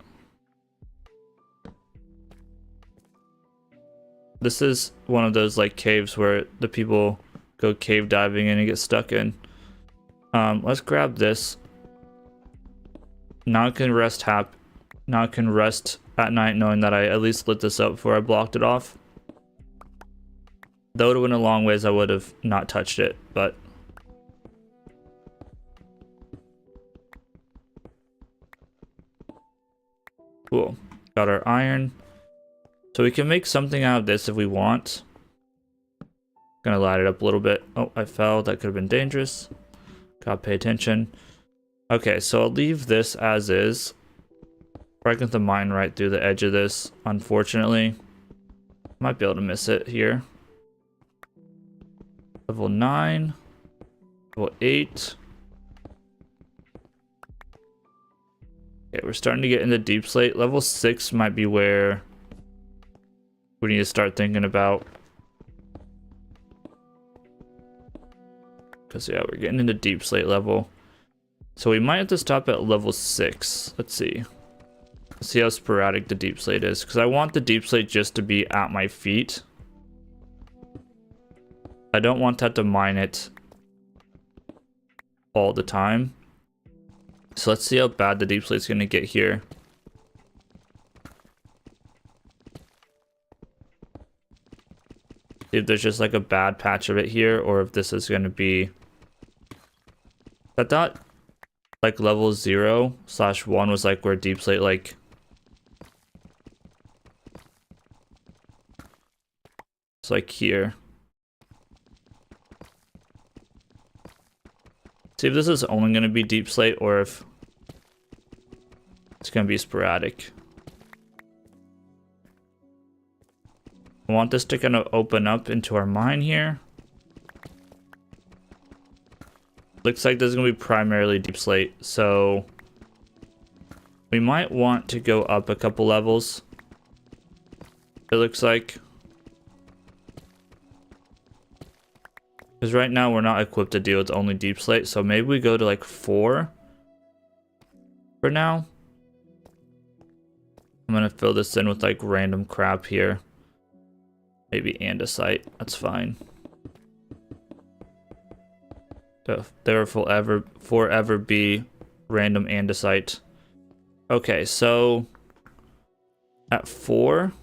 This is one of those like caves where the people go cave diving in and get stuck in. Let's grab this. Now I can rest at night knowing that I at least lit this up before I blocked it off. Though it went a long ways, I would have not touched it, but cool. Got our iron. So we can make something out of this if we want. Gonna light it up a little bit. Oh, I fell. That could have been dangerous. Gotta pay attention. Okay, so I'll leave this as is. Probably going to mine right through the edge of this, unfortunately. Might be able to miss it here. Level 9. Level 8. Okay, we're starting to get into deep slate. Level 6 might be where we need to start thinking about. Because, yeah, we're getting into deep slate level. So we might have to stop at level 6. Let's see. Let's see how sporadic the deep slate is. Because I want the deep slate just to be at my feet. I don't want to have to mine it all the time. So let's see how bad the deep slate's going to get here. See if there's just like a bad patch of it here, or if this is going to be... I thought like level 0/1 was like where deep slate like... It's like here. See if this is only going to be deep slate or if it's going to be sporadic. I want this to kind of open up into our mine here. Looks like this is going to be primarily deep slate, so we might want to go up a couple levels. It looks like. Because right now we're not equipped to deal with only deep slate, so maybe we go to like 4 for now. I'm gonna fill this in with like random crap here. Maybe andesite, that's fine. There will forever be random andesite. Okay, so at 4,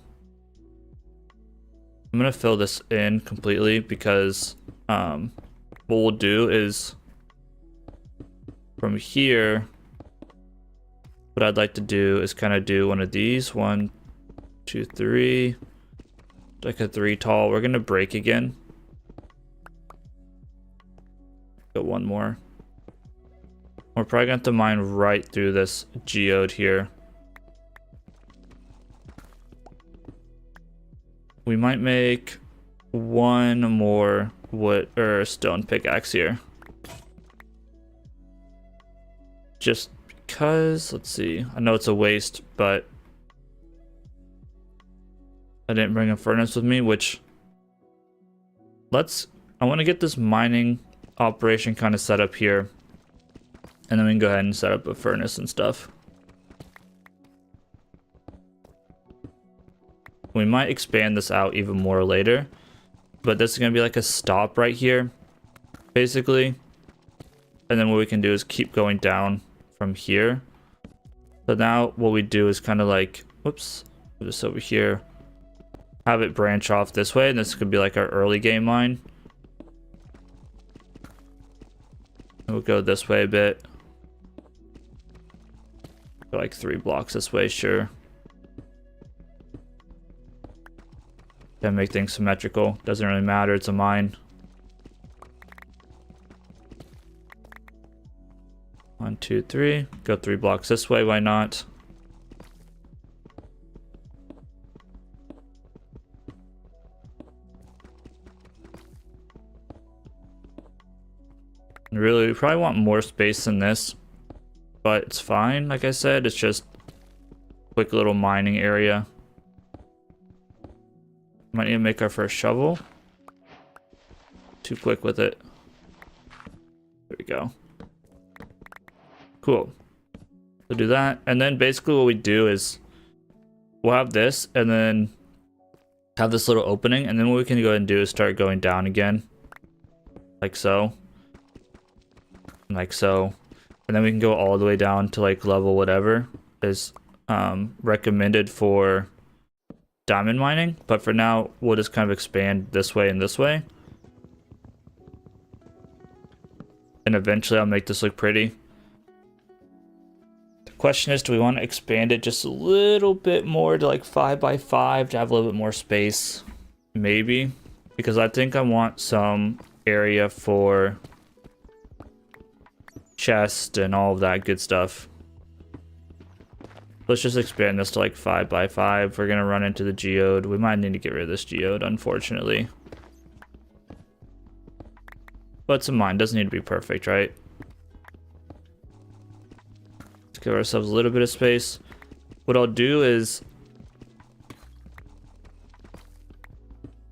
I'm gonna fill this in completely because what we'll do is from here, what I'd like to do is kind of do one of these. 1, 2, 3, like a 3 tall. We're gonna break again. Got one more. We're probably gonna have to mine right through this geode here. We might make one more wood or stone pickaxe here. Just because, let's see. I know it's a waste, but I didn't bring a furnace with me, which I want to get this mining operation kind of set up here. And then we can go ahead and set up a furnace and stuff. We might expand this out even more later. But this is going to be like a stop right here, basically. And then what we can do is keep going down from here. So now what we do is kind of like, whoops, put this over here. Have it branch off this way, and this could be like our early game mine. We'll go this way a bit. Go like 3 blocks this way, sure. Can make things symmetrical. Doesn't really matter, it's a mine. 1, 2, 3. Go 3 blocks this way, why not? really, we probably want more space than this, but it's fine. Like I said, it's just a quick little mining area. Might need to make our first shovel. Too quick with it. There we go. Cool. So do that, and then basically what we do is we'll have this, and then have this little opening, and then what we can go ahead and do is start going down again, like so, and like so, and then we can go all the way down to like level whatever is recommended for diamond mining. But for now, we'll just kind of expand this way and this way, and eventually I'll make this look pretty. Question is, do we want to expand it just a little bit more to like 5 by 5 to have a little bit more space? Maybe, because I think I want some area for chest and all of that good stuff. Let's just expand this to like 5 by 5. We're gonna run into the geode. We might need to get rid of this geode, unfortunately, but it's a mine, doesn't need to be perfect, right? Give ourselves a little bit of space. What I'll do is,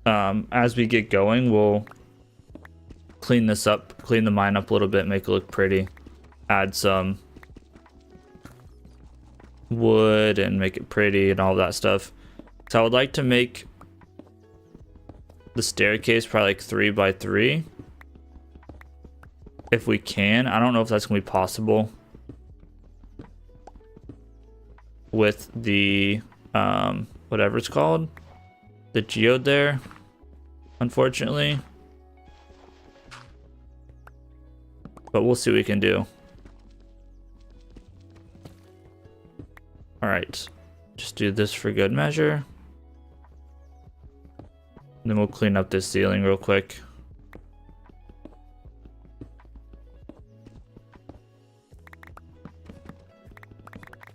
as we get going, we'll clean this up, clean the mine up a little bit, make it look pretty, add some wood and make it pretty and all that stuff. So I would like to make the staircase probably like 3 by 3 if we can. I don't know if that's gonna be possible with the whatever it's called, the geode there, unfortunately, but we'll see what we can do. All right, just do this for good measure, and then we'll clean up this ceiling real quick.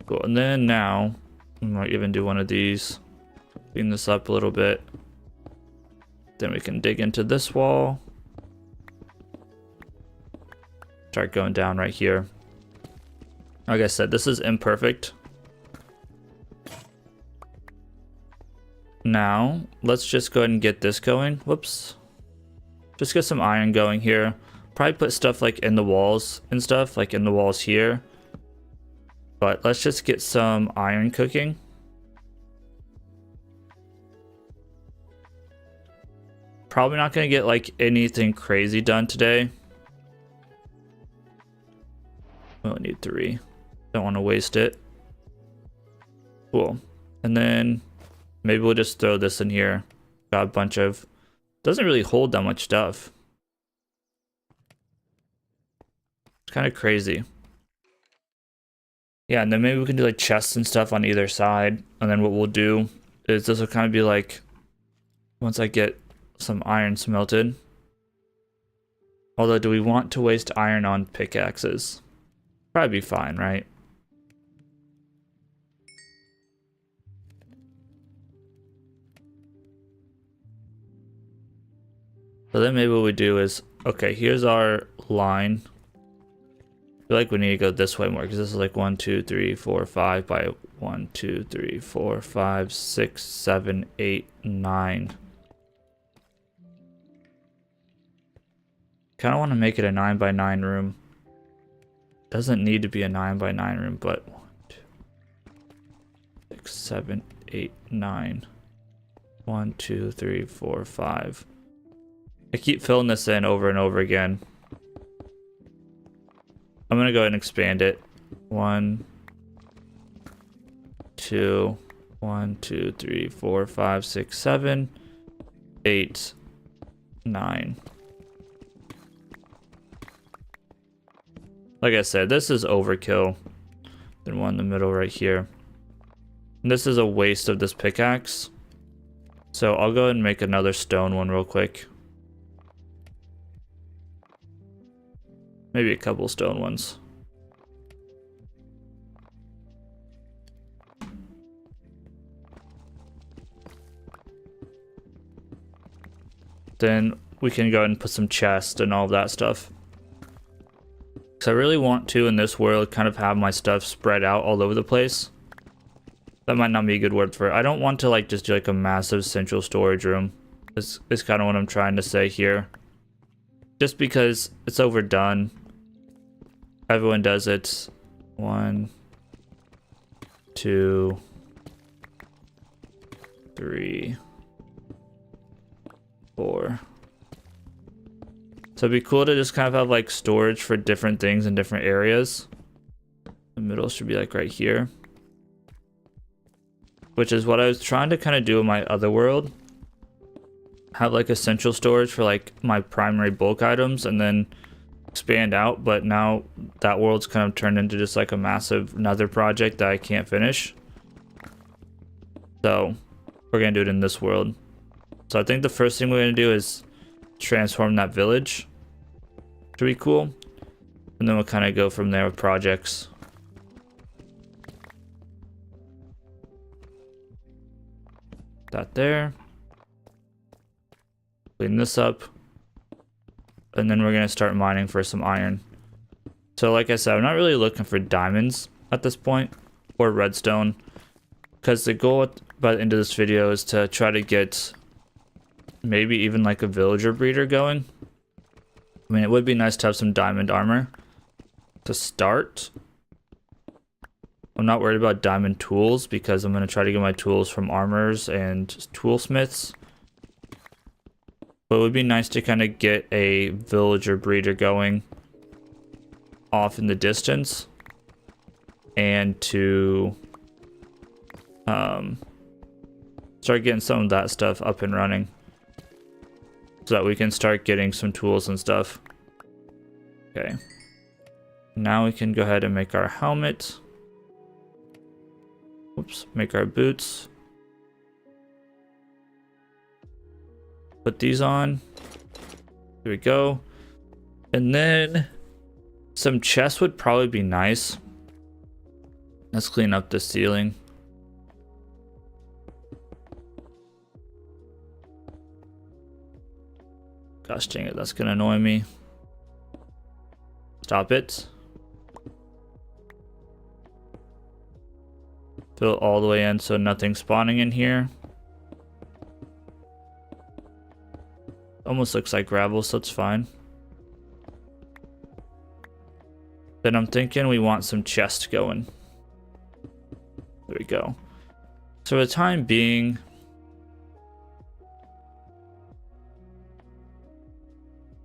Cool, and then now we might even do one of these, clean this up a little bit. Then we can dig into this wall, start going down right here. Like I said, this is imperfect. Now let's just go ahead and get this going. Whoops, just get some iron going here. Probably put stuff like in the walls and stuff, like in the walls here. But let's just get some iron cooking. Probably not gonna get like anything crazy done today. We only need 3. Don't want to waste it. Cool. And then maybe we'll just throw this in here. Got a bunch of, doesn't really hold that much stuff. It's kind of crazy. Yeah, and then maybe we can do like chests and stuff on either side. And then what we'll do is this will kind of be like, once I get some iron smelted. Although, do we want to waste iron on pickaxes? Probably be fine, right? So then maybe what we do is, okay, here's our line. I feel like we need to go this way more, because this is like 1, 2, 3, 4, 5 by 1, 2, 3, 4, 5, 6, 7, 8, 9. Kind of want to make it a 9 by 9 room. Doesn't need to be a 9 by 9 room, but 1, 2, 6, 7, 8, 9. 1, 2, 3, 4, 5. I keep filling this in over and over again. I'm gonna go ahead and expand it. 1, 2, 1, 2, 3, 4, 5, 6, 7, 8, 9. Like I said, this is overkill. Then one in the middle right here. And this is a waste of this pickaxe. So I'll go ahead and make another stone one real quick. Maybe a couple stone ones. Then we can go ahead and put some chests and all of that stuff. Because I really want to, in this world, kind of have my stuff spread out all over the place. That might not be a good word for it. I don't want to like just do like a massive central storage room. Is kind of what I'm trying to say here. Just because it's overdone. Everyone does it. 1, 2, 3, 4. So it'd be cool to just kind of have like storage for different things in different areas. The middle should be like right here. Which is what I was trying to kind of do in my other world. Have like a central storage for like my primary bulk items and then expand out. But now that world's kind of turned into just like a massive another project that I can't finish. So we're going to do it in this world. So I think the first thing we're going to do is transform that village. Should be cool. And then we'll kind of go from there with projects. That there. Clean this up. And then we're going to start mining for some iron. So like I said, I'm not really looking for diamonds at this point. Or redstone. Because the goal by the end of this video is to try to get maybe even like a villager breeder going. I mean, it would be nice to have some diamond armor to start. I'm not worried about diamond tools because I'm going to try to get my tools from armors and toolsmiths. But it would be nice to kind of get a villager breeder going off in the distance. And to start getting some of that stuff up and running. So that we can start getting some tools and stuff. Okay. Now we can go ahead and make our helmet. Oops, make our boots. Put these on. Here we go. And then some chests would probably be nice. Let's clean up the ceiling. Gosh dang it, that's gonna annoy me. Stop it. Fill it all the way in so nothing's spawning in here. Almost looks like gravel, so it's fine. Then I'm thinking we want some chests going. There we go. So for the time being,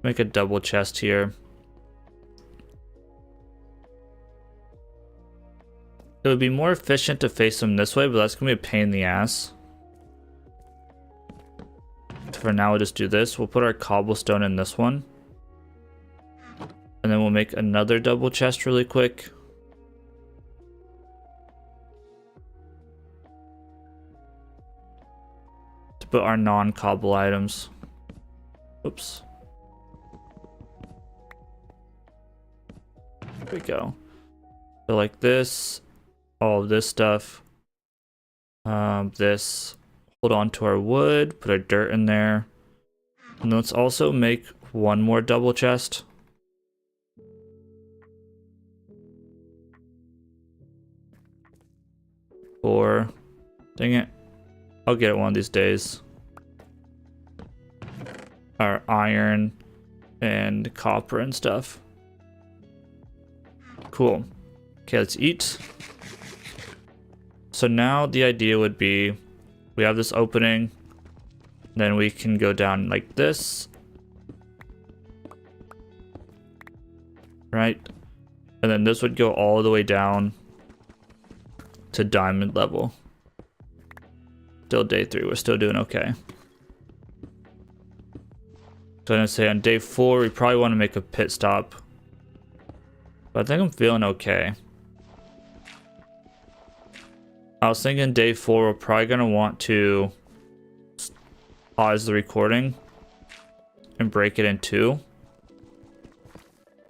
make a double chest here. It would be more efficient to face them this way, but that's gonna be a pain in the ass. For now, we'll just do this. We'll put our cobblestone in this one. And then we'll make another double chest really quick. To put our non-cobble items. Oops. There we go. So like this, all of this stuff. This. Hold on to our wood, put our dirt in there. And let's also make one more double chest. Or, dang it, I'll get it one of these days. Our iron and copper and stuff. Cool. Okay, let's eat. So now the idea would be we have this opening, then we can go down like this. Right? And then this would go all the way down to diamond level. Still day 3, we're still doing okay. So I'm gonna say on day 4, we probably want to make a pit stop. But I think I'm feeling okay. I was thinking day 4, we're probably gonna want to pause the recording and break it in 2.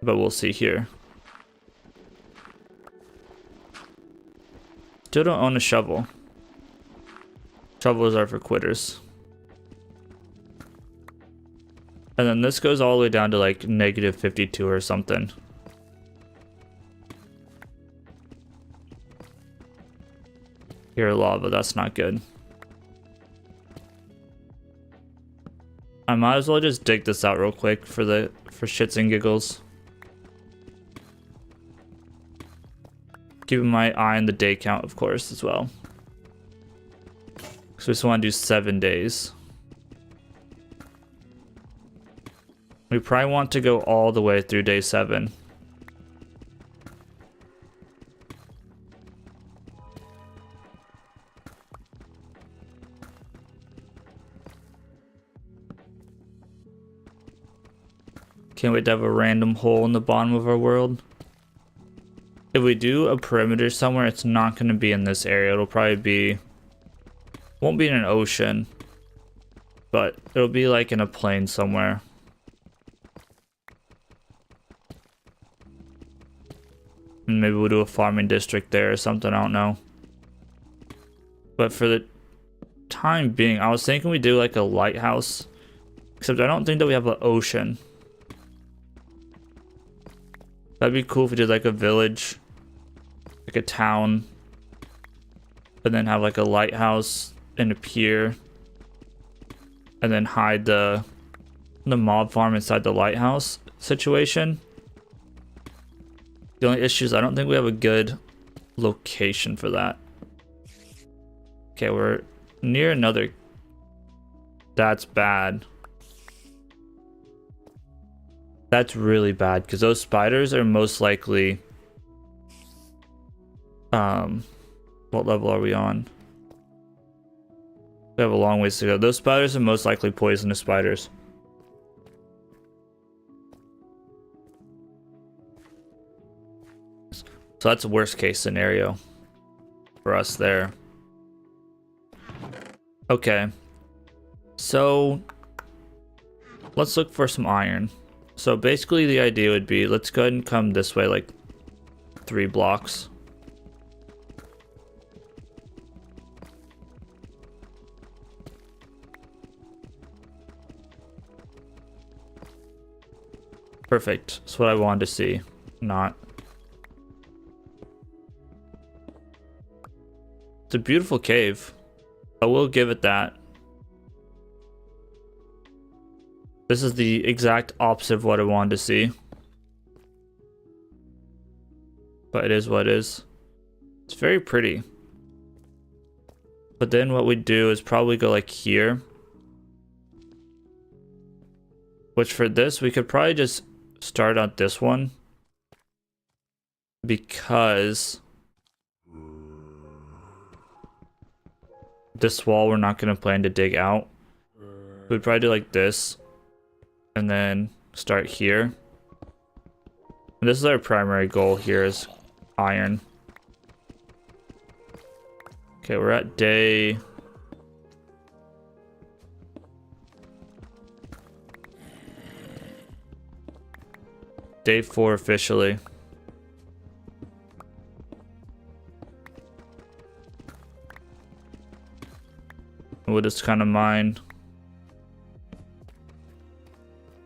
But we'll see here. Still don't own a shovel. Shovels are for quitters. And then this goes all the way down to like -52 or something. Pure lava, that's not good. I might as well just dig this out real quick for shits and giggles. Keeping my eye on the day count, of course, as well. So we just want to do 7 days. We probably want to go all the way through day 7. Can't wait to have a random hole in the bottom of our world. If we do a perimeter somewhere, it's not going to be in this area. It'll probably be... won't be in an ocean. But it'll be like in a plain somewhere. And maybe we'll do a farming district there or something, I don't know. But for the time being, I was thinking we do like a lighthouse. Except I don't think that we have an ocean. That'd be cool if we did like a village, like a town, and then have like a lighthouse and a pier, and then hide the mob farm inside the lighthouse situation. The only issue is I don't think we have a good location for that. Okay, we're near another. That's bad. That's really bad because those spiders are most likely what level are we on? We have a long ways to go. Those spiders are most likely poisonous spiders. So that's a worst case scenario for us there. Okay. So let's look for some iron. So basically the idea would be, let's go ahead and come this way like 3 blocks. Perfect. That's what I wanted to see. Not. It's a beautiful cave. I will give it that. This is the exact opposite of what I wanted to see. But it is what it is. It's very pretty. But then what we do is probably go like here. Which for this, we could probably just start on this one. Because this wall we're not going to plan to dig out. We'd probably do like this. And then start here. And this is our primary goal here is iron. Okay, we're at day... day 4 officially. We'll just kind of mine.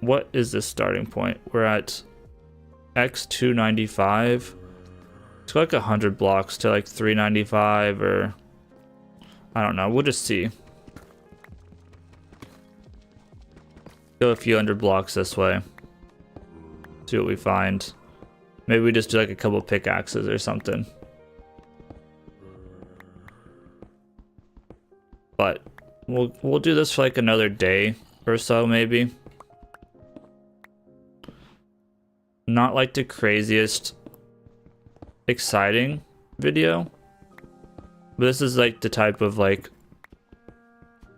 What is this starting point? We're at X295. Let's go like 100 blocks to like 395 or... I don't know. We'll just see. Go a few hundred blocks this way. See what we find. Maybe we just do like a couple pickaxes or something. But we'll do this for like another day or so maybe. Not like the craziest exciting video, but this is like the type of like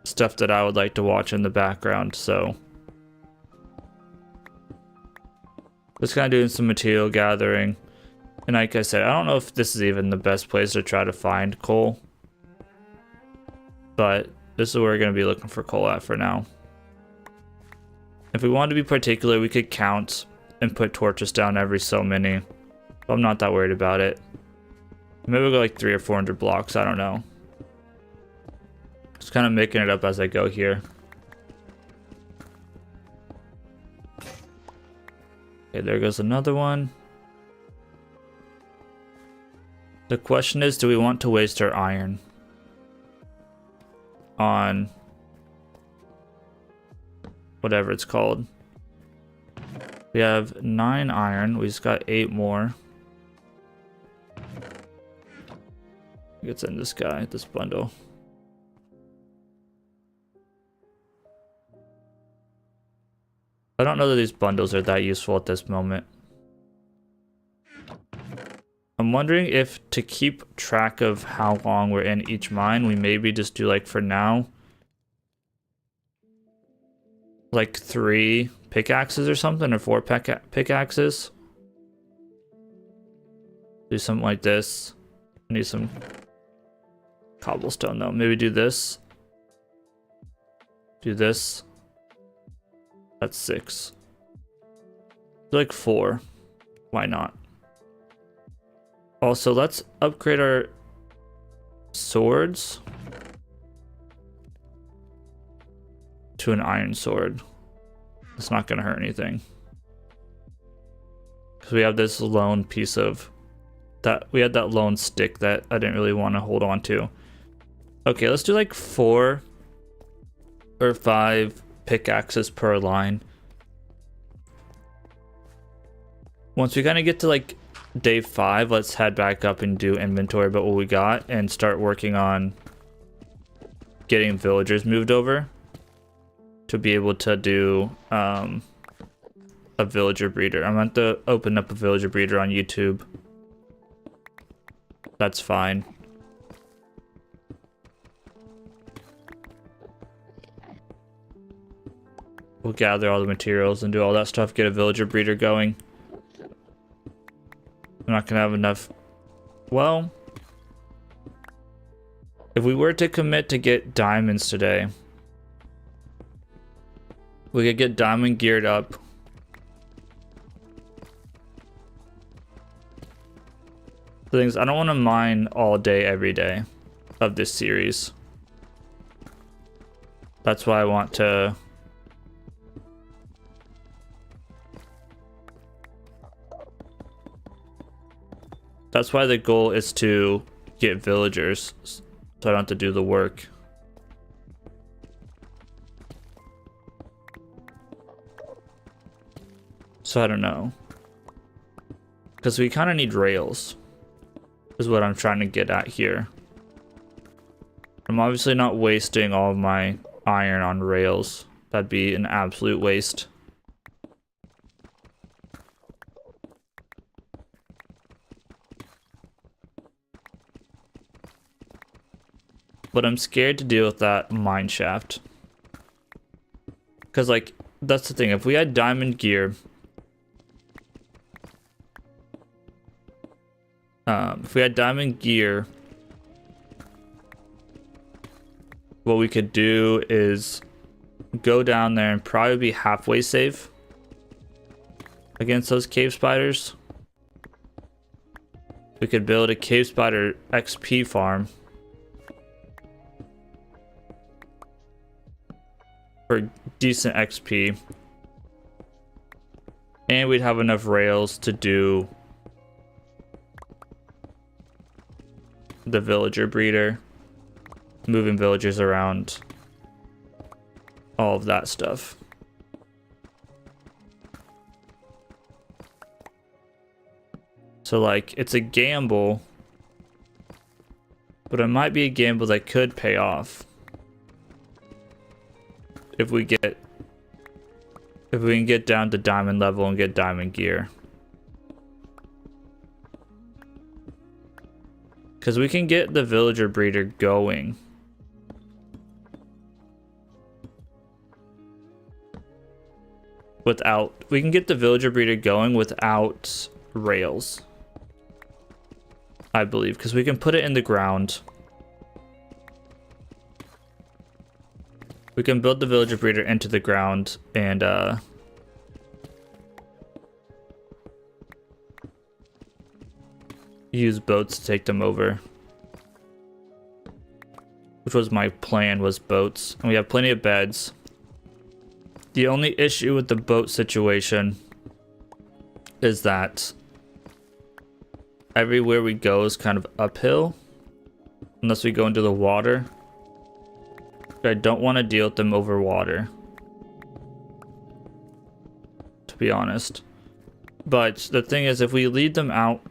stuff that I would like to watch in the background. So just kind of doing some material gathering, and like I said, I don't know if this is even the best place to try to find coal, but this is where we're going to be looking for coal at for now. If we wanted to be particular, we could count and put torches down every so many. But I'm not that worried about it. Maybe we'll go like 300 or 400 blocks. I don't know. Just kind of making it up as I go here. Okay, there goes another one. The question is, do we want to waste our iron? on whatever it's called. We have 9 iron. We just got 8 more. Let's end this guy, this bundle. I don't know that these bundles are that useful at this moment. I'm wondering if to keep track of how long we're in each mine, we maybe just do like for now, like 3 pickaxes or something, or 4 pickaxes. Do something like this. Need some cobblestone though. Maybe do this. Do this. That's 6. Like 4. Why not? Also, let's upgrade our swords to an iron sword. It's not going to hurt anything. Because we have this lone piece of that. We had that lone stick that I didn't really want to hold on to. Okay, let's do like 4 or 5 pickaxes per line. Once we kind of get to like day 5, let's head back up and do inventory about what we got and start working on getting villagers moved over to be able to do a villager breeder. I'm going to open up a villager breeder on YouTube. That's fine. We'll gather all the materials and do all that stuff, get a villager breeder going. I'm not gonna have enough. Well, if we were to commit to get diamonds today, we could get diamond geared up. The things I don't want to mine all day every day of this series. That's why I want to That's why the goal is to get villagers, so I don't have to do the work. So I don't know. Because we kind of need rails, is what I'm trying to get at here. I'm obviously not wasting all of my iron on rails. That'd be an absolute waste. But I'm scared to deal with that mine shaft. Because, like, that's the thing. If we had diamond gear... if we had diamond gear... what we could do is go down there and probably be halfway safe against those cave spiders. We could build a cave spider XP farm for decent XP, and we'd have enough rails to do the villager breeder, moving villagers around, all of that stuff. So like, it's a gamble, but it might be a gamble that could pay off. If we can get down to diamond level and get diamond gear. Because we can get the villager breeder going. We can get the villager breeder going without rails. I believe, because we can put it in the ground. We can build the villager breeder into the ground and use boats to take them over. Which was my plan, was boats. And we have plenty of beds. The only issue with the boat situation is that everywhere we go is kind of uphill. Unless we go into the water. I don't want to deal with them over water, to be honest. But the thing is, if we lead them out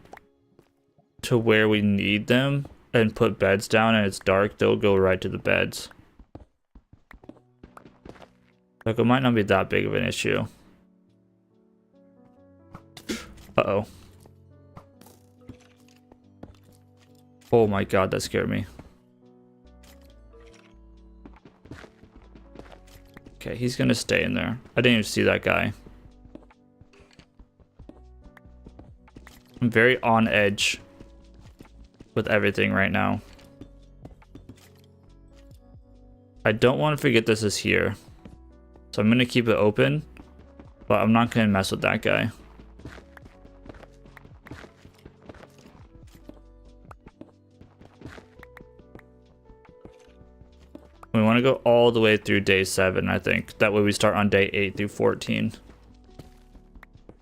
to where we need them and put beds down and it's dark, they'll go right to the beds. Like, it might not be that big of an issue. Uh-oh. Oh my god, that scared me. Okay, he's gonna stay in there. I didn't even see that guy. I'm very on edge with everything right now. I don't want to forget this is here. So I'm gonna keep it open, but I'm not gonna mess with that guy. We want to go all the way through day 7, I think. That way we start on day 8 through 14.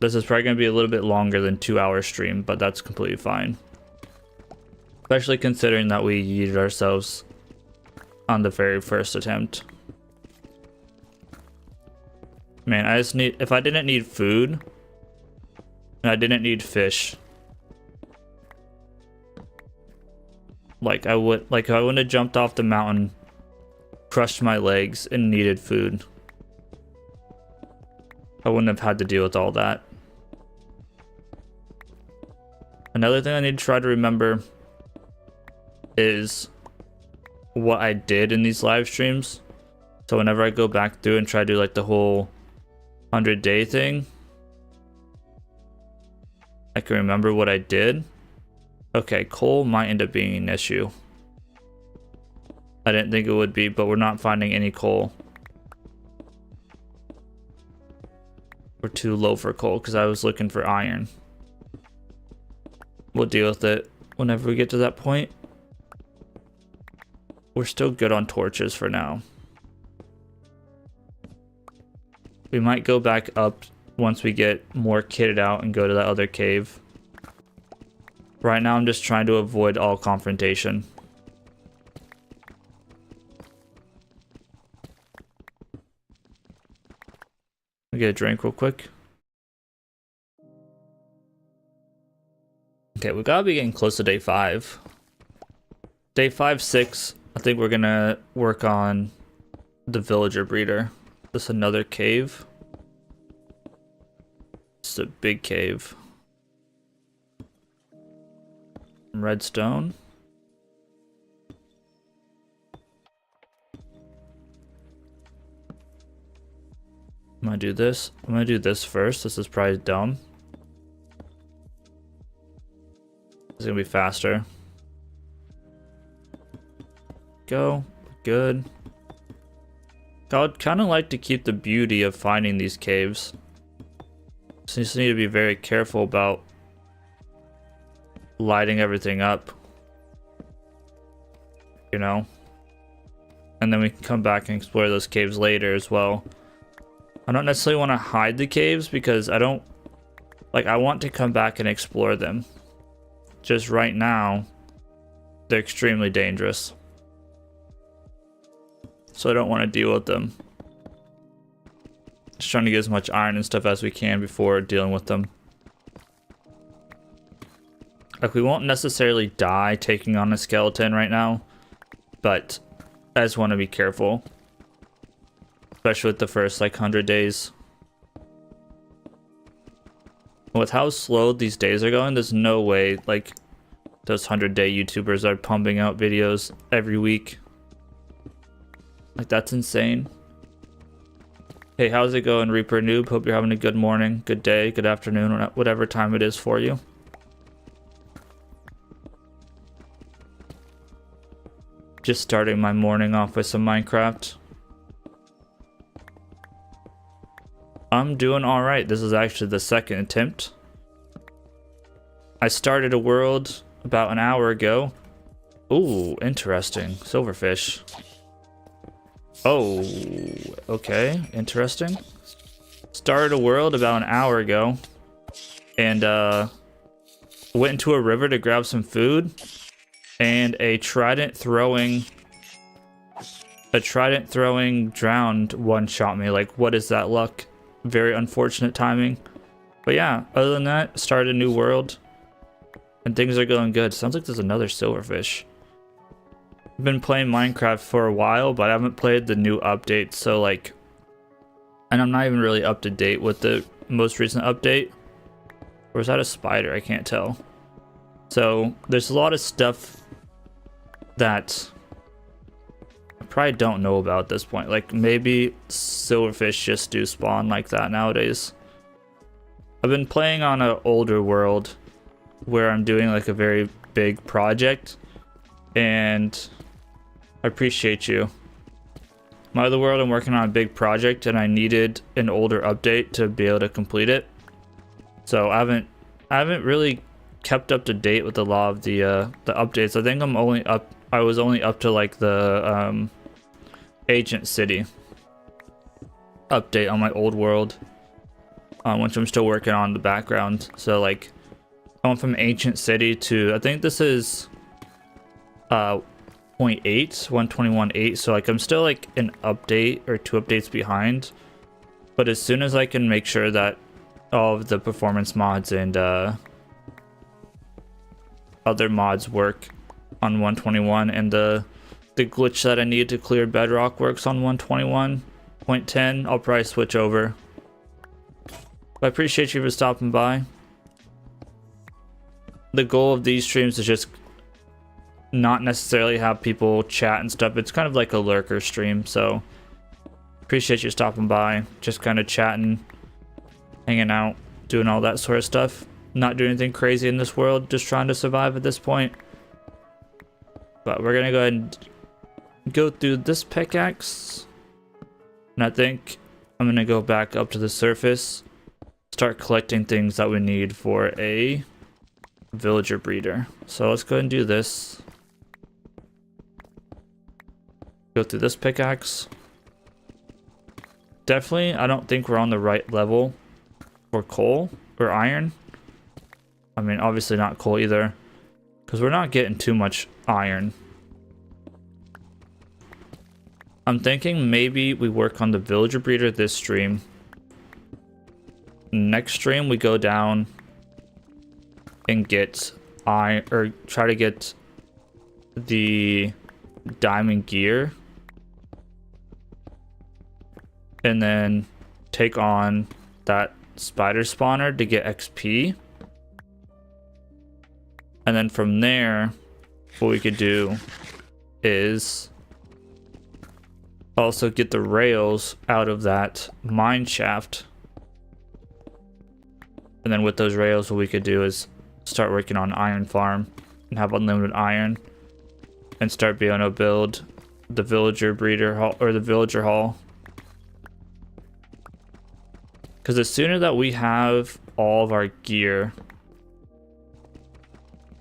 This is probably going to be a little bit longer than 2-hour stream, but that's completely fine. Especially considering that we yeeted ourselves on the very first attempt. Man, I just need... If I didn't need food, and I didn't need fish, like I wouldn't have jumped off the mountain, crushed my legs, and needed food, I wouldn't have had to deal with all that. Another thing I need to try to remember is what I did in these live streams. So whenever I go back through and try to do like the whole 100-day thing, I can remember what I did. Okay, coal might end up being an issue. I didn't think it would be, but we're not finding any coal. We're too low for coal because I was looking for iron. We'll deal with it whenever we get to that point. We're still good on torches for now. We might go back up once we get more kitted out and go to that other cave. Right now I'm just trying to avoid all confrontation. Let me get a drink real quick. Okay, we gotta be getting close to day 5. Day 5, 6, I think we're gonna work on the villager breeder. This is another cave. It's a big cave. Redstone. I'm gonna do this. I'm gonna do this first. This is probably dumb. It's gonna be faster. Go. Good. I'd kind of like to keep the beauty of finding these caves. So you just need to be very careful about lighting everything up. You know? And then we can come back and explore those caves later as well. I don't necessarily want to hide the caves because I don't... Like, I want to come back and explore them. Just right now, they're extremely dangerous. So I don't want to deal with them. Just trying to get as much iron and stuff as we can before dealing with them. Like, we won't necessarily die taking on a skeleton right now, but I just want to be careful. Especially with the first, like, 100 days. With how slow these days are going, there's no way, like, those 100-day YouTubers are pumping out videos every week. Like, that's insane. Hey, how's it going, Reaper Noob? Hope you're having a good morning, good day, good afternoon, whatever time it is for you. Just starting my morning off with some Minecraft. I'm doing alright. This is actually the second attempt. I started a world about an hour ago. Ooh, interesting. Silverfish. Oh, okay. Interesting. Started a world about an hour ago. And, went into a river to grab some food. And a trident throwing A trident throwing drowned one-shot me. Like, what is that luck? Very unfortunate timing. But yeah, other than that, started a new world. And things are going good. Sounds like there's another silverfish. I've been playing Minecraft for a while, but I haven't played the new update. So like, and I'm not even really up to date with the most recent update. Or is that a spider? I can't tell. So there's a lot of stuff that I probably don't know about at this point. Like maybe silverfish just do spawn like that nowadays. I've been playing on an older world where I'm doing like a very big project, and I appreciate you. My other world, I'm working on a big project and I needed an older update to be able to complete it. So I haven't really kept up to date with a lot of the updates. I think I was only up to like the Ancient City update on my old world, which I'm still working on in the background. So like I went from Ancient City to, I think this is 121.8, so like I'm still like an update or 2 updates behind. But as soon as I can make sure that all of the performance mods and other mods work on 121, and the glitch that I need to clear bedrock works on 121.10, I'll probably switch over. But I appreciate you for stopping by. The goal of these streams is just not necessarily have people chat and stuff. It's kind of like a lurker stream, so appreciate you stopping by, just kind of chatting, hanging out, doing all that sort of stuff. Not doing anything crazy in this world, just trying to survive at this point. But we're gonna go ahead and go through this pickaxe, and I think I'm gonna go back up to the surface, start collecting things that we need for a villager breeder. So let's go ahead and do this. Go through this pickaxe. Definitely, I don't think we're on the right level for coal or iron. I mean, obviously not coal either, because we're not getting too much iron. I'm thinking maybe we work on the villager breeder this stream. Next stream we go down and get iron, or try to get the diamond gear, and then take on that spider spawner to get XP. And then from there, what we could do is also get the rails out of that mine shaft. And then with those rails, what we could do is start working on iron farm and have unlimited iron, and start being able to build the villager breeder hall, or the villager hall. Because the sooner that we have all of our gear,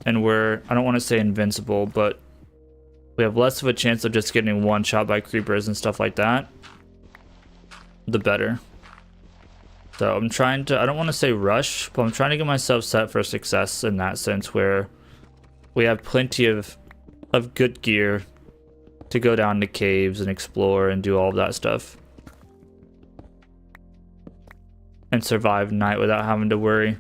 and I don't want to say invincible, but we have less of a chance of just getting one shot by creepers and stuff like that, the better. So I'm trying to, I don't want to say rush, but I'm trying to get myself set for success in that sense, where we have plenty of good gear to go down to caves and explore and do all of that stuff. And survive night without having to worry.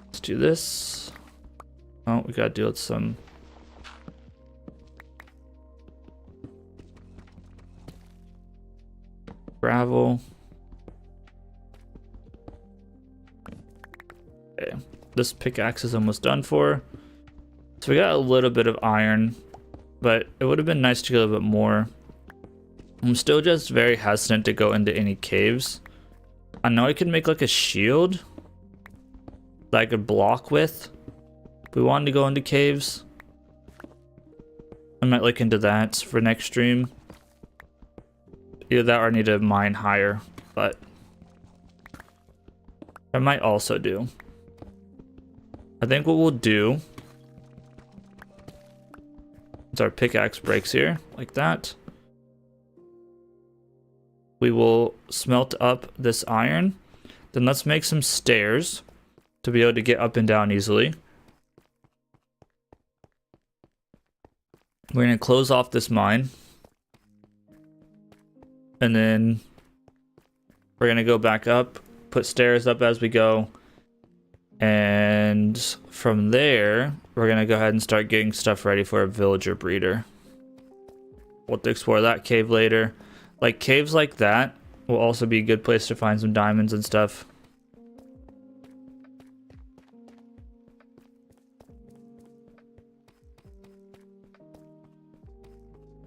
Let's do this. Oh, we gotta deal with some gravel. Okay, this pickaxe is almost done for. So we got a little bit of iron, but it would have been nice to get a little bit more. I'm still just very hesitant to go into any caves. I know I could make like a shield that I could block with if we wanted to go into caves. I might look into that for next stream. Either that or I need to mine higher, but I might also do. I think what we'll do is our pickaxe breaks here, like that. We will smelt up this iron. Then let's make some stairs to be able to get up and down easily. We're going to close off this mine. And then we're going to go back up, put stairs up as we go. And from there, we're going to go ahead and start getting stuff ready for a villager breeder. We'll have to explore that cave later. Like, caves like that will also be a good place to find some diamonds and stuff.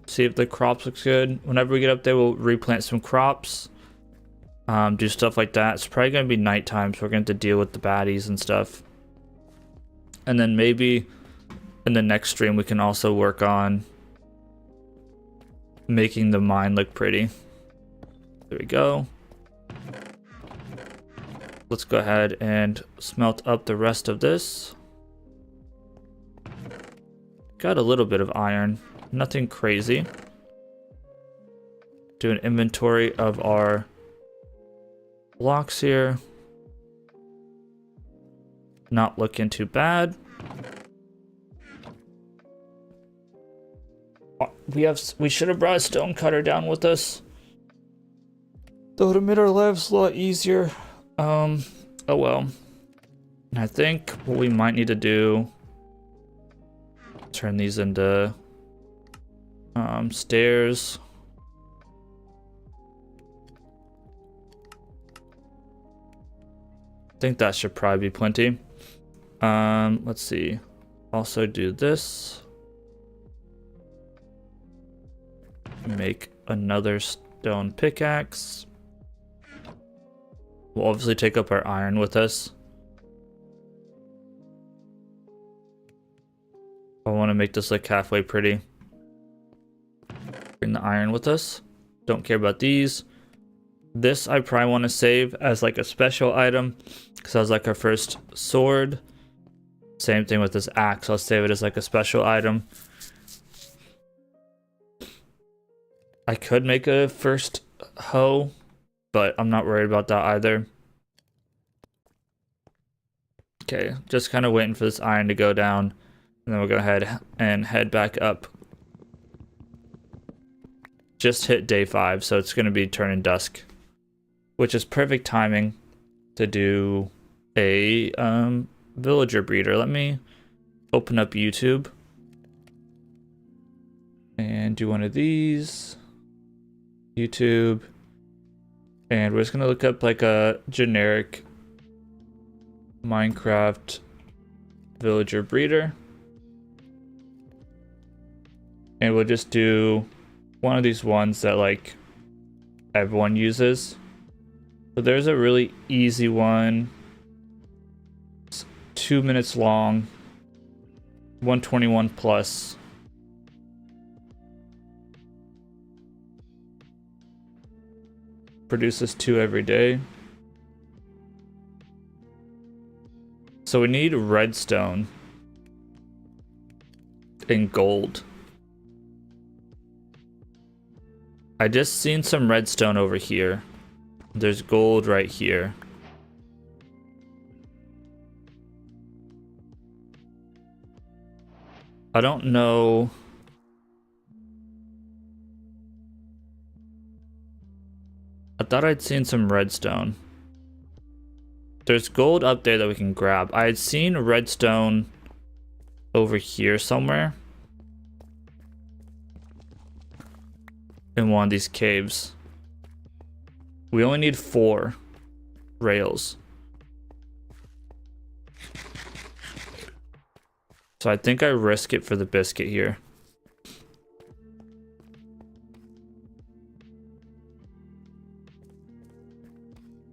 See if the crops looks good. Whenever we get up there, we'll replant some crops. Do stuff like that. It's probably going to be nighttime, so we're going to have to deal with the baddies and stuff. And then maybe in the next stream, we can also work on making the mine look pretty. There we go. Let's go ahead and smelt up the rest of this. Got a little bit of iron. Nothing crazy. Do an inventory of our blocks here. Not looking too bad. We should have brought a stone cutter down with us. That would have made our lives a lot easier. Oh well. I think what we might need to do, turn these into stairs. I think that should probably be plenty. Let's see. Also do this. Make another stone pickaxe. We'll obviously take up our iron with us. I want to make this look halfway pretty. Bring the iron with us. Don't care about these. This I probably want to save as like a special item, because that was like our first sword. Same thing with this axe. I'll save it as like a special item. I could make a first hoe, but I'm not worried about that either. Okay, just kind of waiting for this iron to go down, and then we'll go ahead and head back up. Just hit day 5, so it's going to be turning dusk, which is perfect timing to do a villager breeder. Let me open up YouTube and do one of these. YouTube, and we're just gonna look up like a generic Minecraft villager breeder, and we'll just do one of these ones that like everyone uses. So there's a really easy one. It's 2 minutes long, 121 plus. Produces 2 every day. So we need redstone and gold. I just seen some redstone over here. There's gold right here. I don't know. I thought I'd seen some redstone. There's gold up there that we can grab. I had seen redstone over here somewhere. In one of these caves. We only need 4 rails. So I think I risk it for the biscuit here.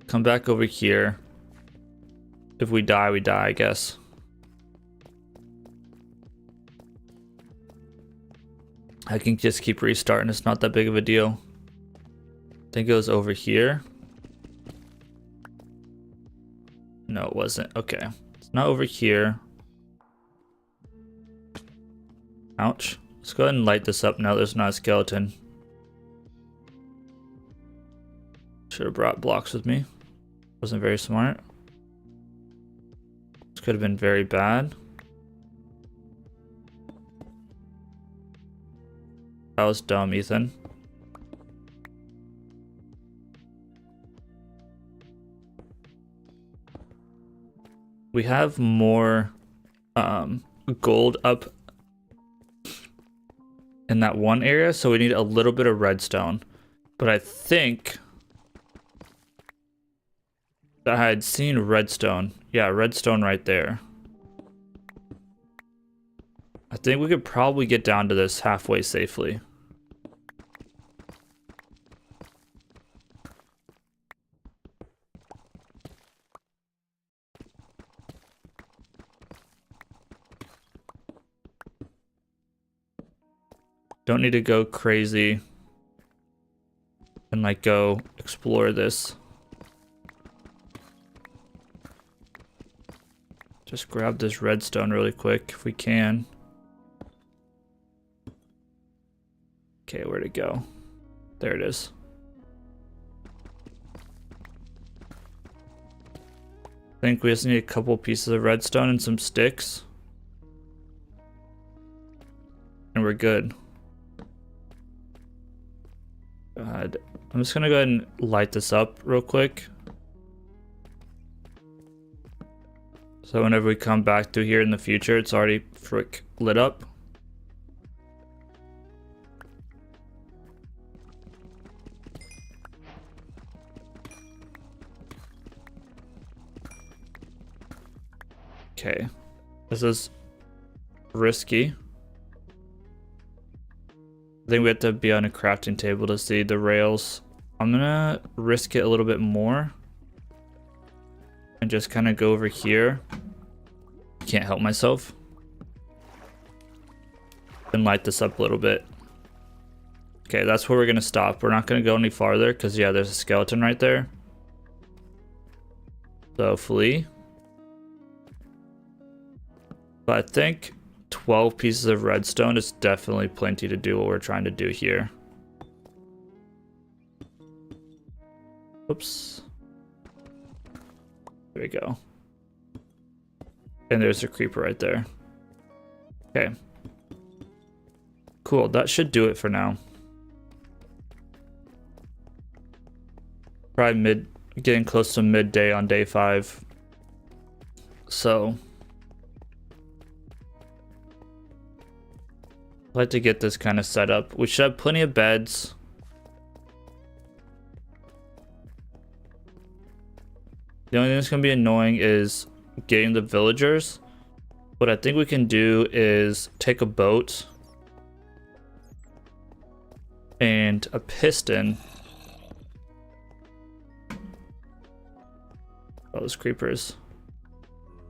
Come back over here. If we die, we die, I guess. I can just keep restarting. It's not that big of a deal. I think it was over here. No, it wasn't. Okay. It's not over here. Ouch. Let's go ahead and light this up now there's not a skeleton. Should have brought blocks with me. Wasn't very smart. This could have been very bad. That was dumb, Ethan. We have more gold up in that one area, so we need a little bit of redstone. But I think that I had seen redstone. Yeah, redstone right there. I think we could probably get down to this halfway safely. Don't need to go crazy and like go explore this. Just grab this redstone really quick if we can. Okay, where'd it go? There it is. I think we just need a couple pieces of redstone and some sticks. And we're good. God. I'm just gonna go ahead and light this up real quick. So whenever we come back through here in the future, it's already frick lit up. Okay, this is risky. I think we have to be on a crafting table to see the rails. I'm gonna risk it a little bit more and just kind of go over here. Can't help myself. And light this up a little bit. Okay, that's where we're gonna stop. We're not gonna go any farther because yeah, there's a skeleton right there. So flee. But I think 12 pieces of redstone is definitely plenty to do what we're trying to do here. Oops. There we go. And there's a creeper right there. Okay. Cool, that should do it for now. Probably getting close to midday on day 5. So I'd like to get this kind of set up. We should have plenty of beds. The only thing that's going to be annoying is getting the villagers. What I think we can do is take a boat and a piston. Oh, those creepers.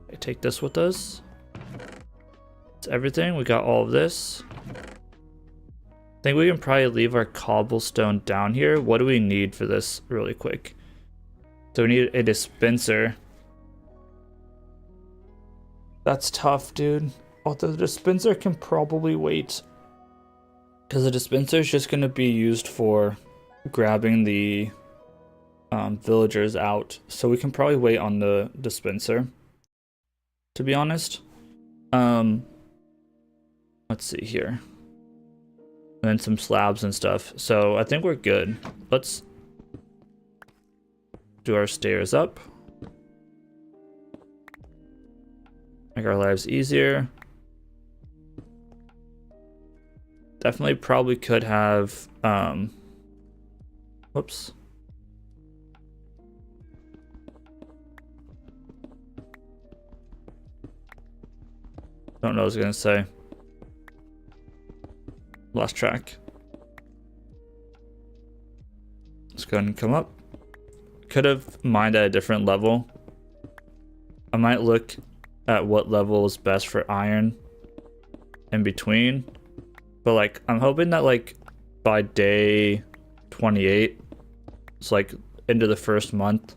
Okay, take this with us. It's everything. We got all of this. I think we can probably leave our cobblestone down here. What do we need for this really quick? So we need a dispenser. That's tough, dude. Although the dispenser can probably wait. Because the dispenser is just going to be used for grabbing the villagers out. So we can probably wait on the dispenser, to be honest. Let's see here. And then some slabs and stuff. So I think we're good. Let's do our stairs up. Make our lives easier. Definitely probably could have whoops. Don't know what I was gonna say. Lost track. Let's go ahead and come up. Could have mined at a different level. I might look at what level is best for iron in between. But like, I'm hoping that like by day 28, it's like into the first month,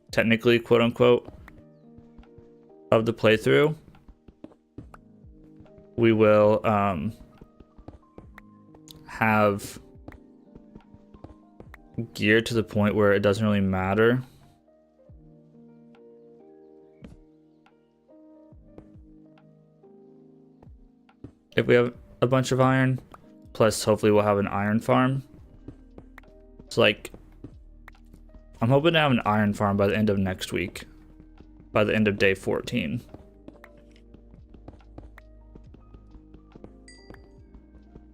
technically, quote unquote, of the playthrough, we will have gear to the point where it doesn't really matter. If we have a bunch of iron, Plus, hopefully we'll have an iron farm. It's like, I'm hoping to have an iron farm by the end of next week. By the end of day 14.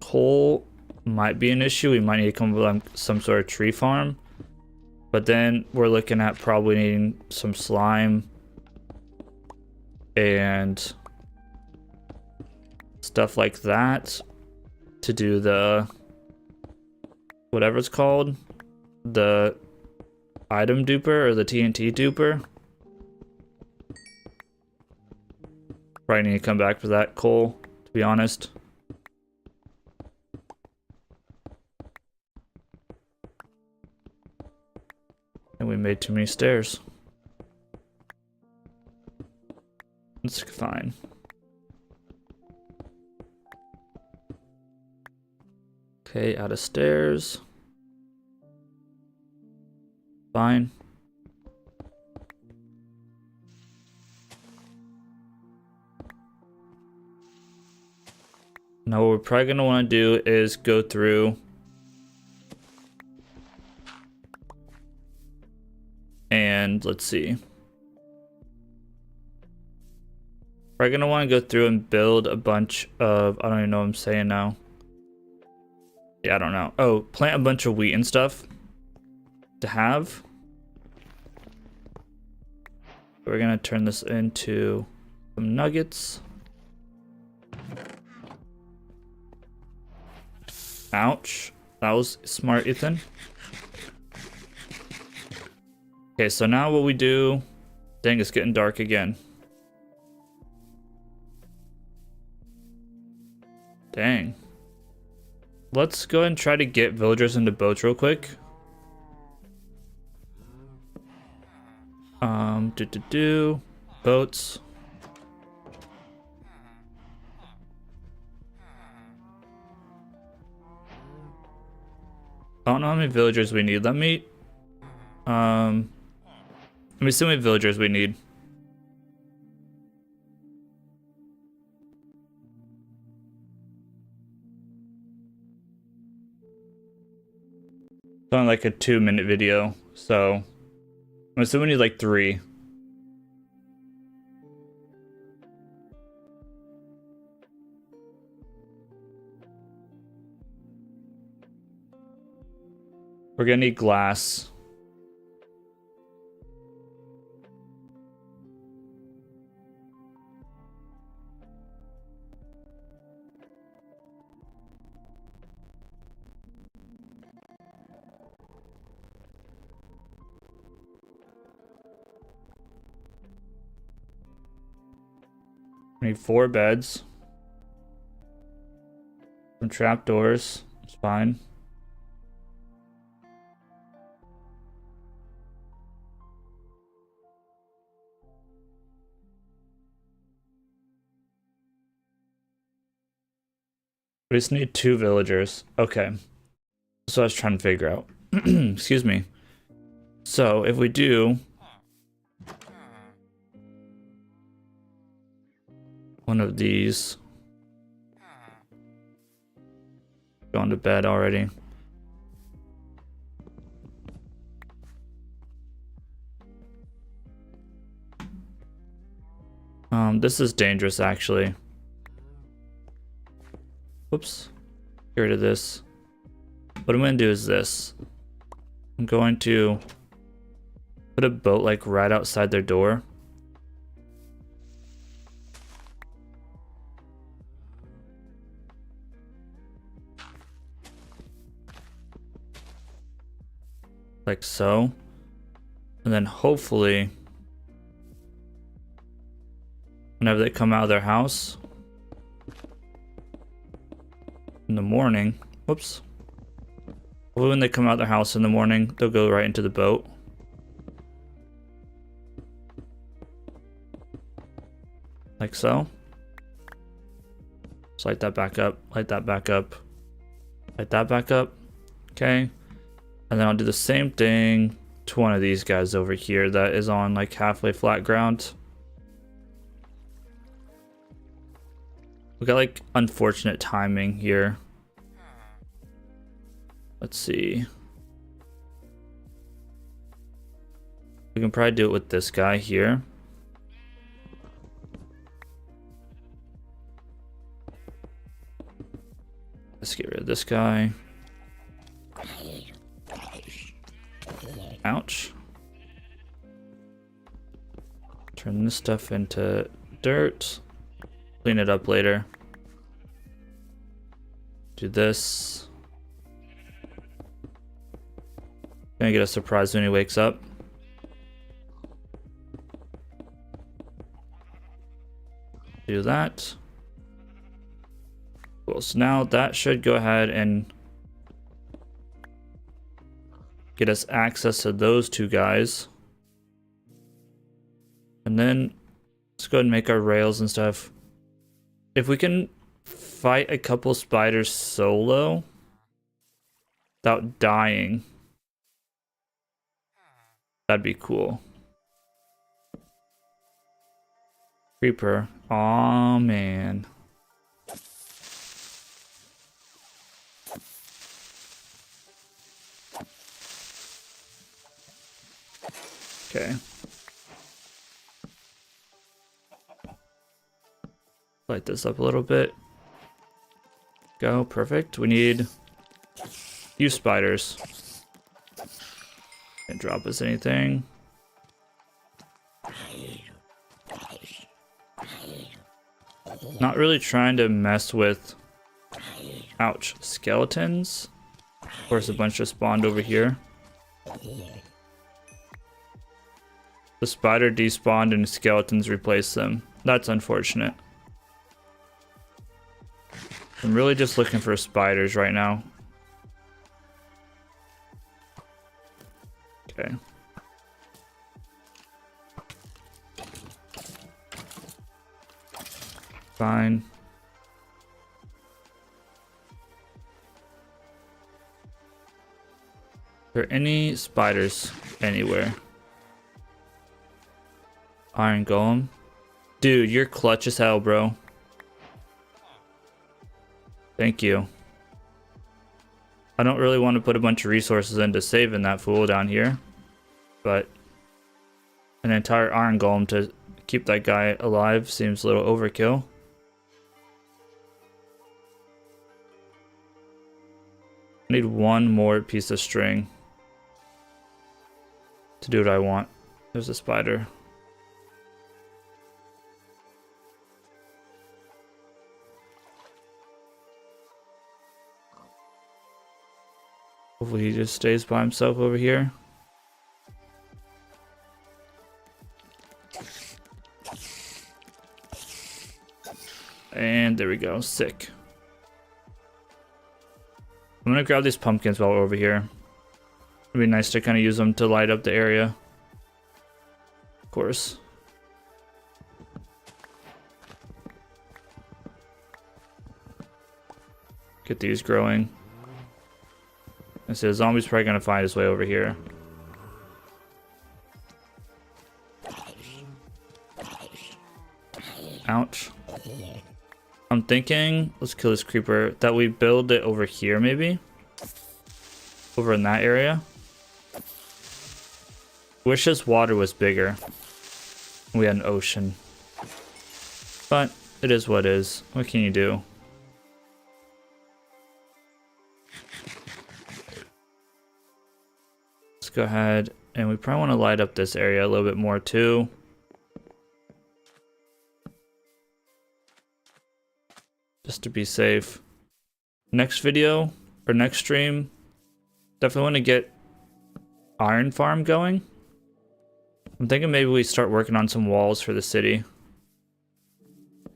Coal might be an issue. We might need to come up with some sort of tree farm. But then we're looking at probably needing some slime and stuff like that to do the whatever it's called, the item duper or the TNT duper. Probably need to come back for that coal, to be honest. And we made too many stairs. It's fine. Okay, out of stairs. Fine. Now what we're probably going to want to do is go through and let's see. We're going to want to go through and build a bunch of, I don't even know what I'm saying now. Yeah, I don't know. Oh, plant a bunch of wheat and stuff to have. We're going to turn this into some nuggets. Ouch. That was smart, Ethan. Okay, so now what we do... Dang, it's getting dark again. Dang. Let's go ahead and try to get villagers into boats real quick. Boats. I don't know how many villagers we need. Let me see how many villagers we need. It's only like a 2-minute video, so I'm assuming we need like 3. We're gonna need glass. We need 4 beds. Some trapdoors. It's fine. We just need 2 villagers. Okay. That's what I was trying to figure out. Excuse me. So if we do one of these, going to bed already. This is dangerous actually. Whoops. Get rid of this. What I'm going to do is this. I'm going to put a boat like right outside their door. Like so. And then hopefully, whenever they come out of their house in the morning, whoops. When they come out of their house in the morning, they'll go right into the boat. Like so. Just light that back up, light that back up, light that back up. Okay. And then I'll do the same thing to one of these guys over here that is on like halfway flat ground. We got like unfortunate timing here. Let's see. We can probably do it with this guy here. Let's get rid of this guy. Ouch. Turn this stuff into dirt. Clean it up later. Do this. Gonna get a surprise when he wakes up. Do that. Cool. So now that should go ahead and get us access to those two guys. And then let's go ahead and make our rails and stuff. If we can fight a couple spiders solo without dying, that'd be cool. Creeper. Aw, man. Okay. Light this up a little bit. Go, perfect. We need a few spiders. Can't drop us anything. Not really trying to mess with, ouch, skeletons. Of course, a bunch of spawned over here. The spider despawned and skeletons replaced them. That's unfortunate. I'm really just looking for spiders right now. Okay. Fine. Are there any spiders anywhere? Iron golem. Dude, you're clutch as hell, bro. Thank you. I don't really want to put a bunch of resources into saving that fool down here, but an entire iron golem to keep that guy alive seems a little overkill. I need one more piece of string to do what I want. There's a spider. Hopefully he just stays by himself over here. And there we go. Sick. I'm gonna grab these pumpkins while we're over here. It'd be nice to kind of use them to light up the area. Of course. Get these growing. I said, the zombie's probably gonna find his way over here. Ouch. I'm thinking, let's kill this creeper, that we build it over here maybe? Over in that area? Wish this water was bigger. We had an ocean. But it is what it is. What can you do? Let's go ahead, and we probably want to light up this area a little bit more too. Just to be safe. Next video, or next stream, definitely want to get iron farm going. I'm thinking maybe we start working on some walls for the city,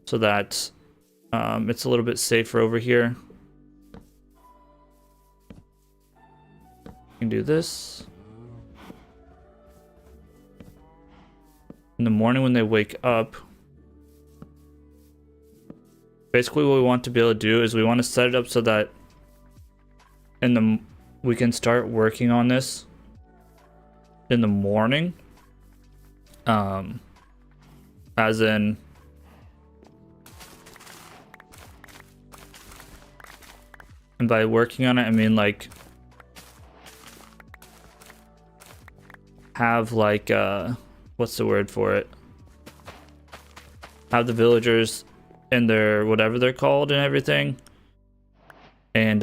so that it's a little bit safer over here. We can do this. In the morning when they wake up, basically what we want to be able to do is we want to set it up so that we can start working on this in the morning. As in, and by working on it, I mean like have like what's the word for it? Have the villagers in their whatever they're called and everything. And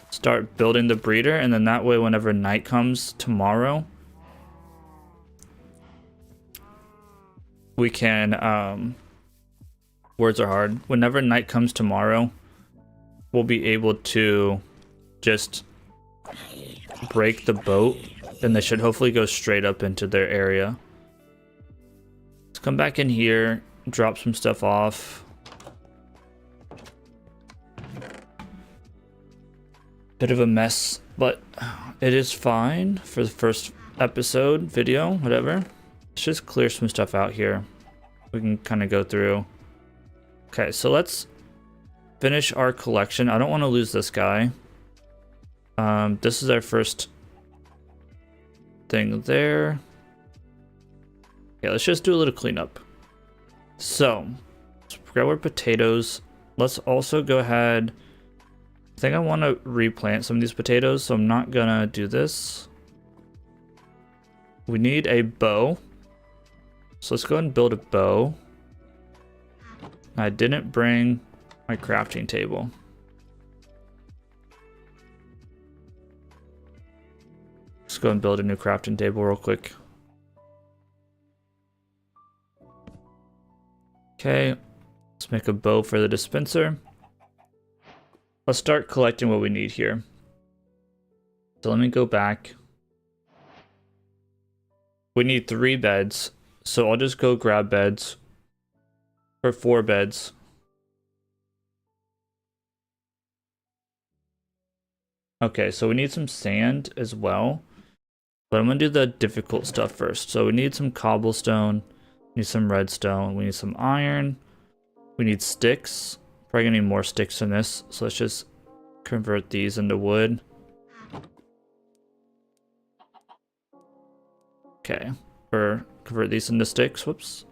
start building the breeder, and then that way whenever night comes tomorrow, we can words are hard. Whenever night comes tomorrow, we'll be able to just break the boat, and they should hopefully go straight up into their area. Let's come back in here, drop some stuff off. Bit of a mess, but it is fine for the first episode video, whatever. Let's just clear some stuff out here. We can kind of go through. Okay, so let's finish our collection. I don't want to lose this guy. This is our first thing there. Yeah, let's just do a little cleanup. So, let's grab our potatoes. Let's also go ahead. I think I want to replant some of these potatoes, so I'm not gonna do this. We need a bow. So let's go ahead and build a bow. I didn't bring my crafting table. Let's go and build a new crafting table real quick. Okay, let's make a bow for the dispenser. Let's start collecting what we need here. So let me go back. We need 3 beds, so I'll just go grab beds. Or 4 beds. Okay, so we need some sand as well. But I'm gonna do the difficult stuff first. So we need some cobblestone, we need some redstone, we need some iron, we need sticks. Probably gonna need more sticks than this, so let's just convert these into wood. Okay, or convert these into sticks, whoops.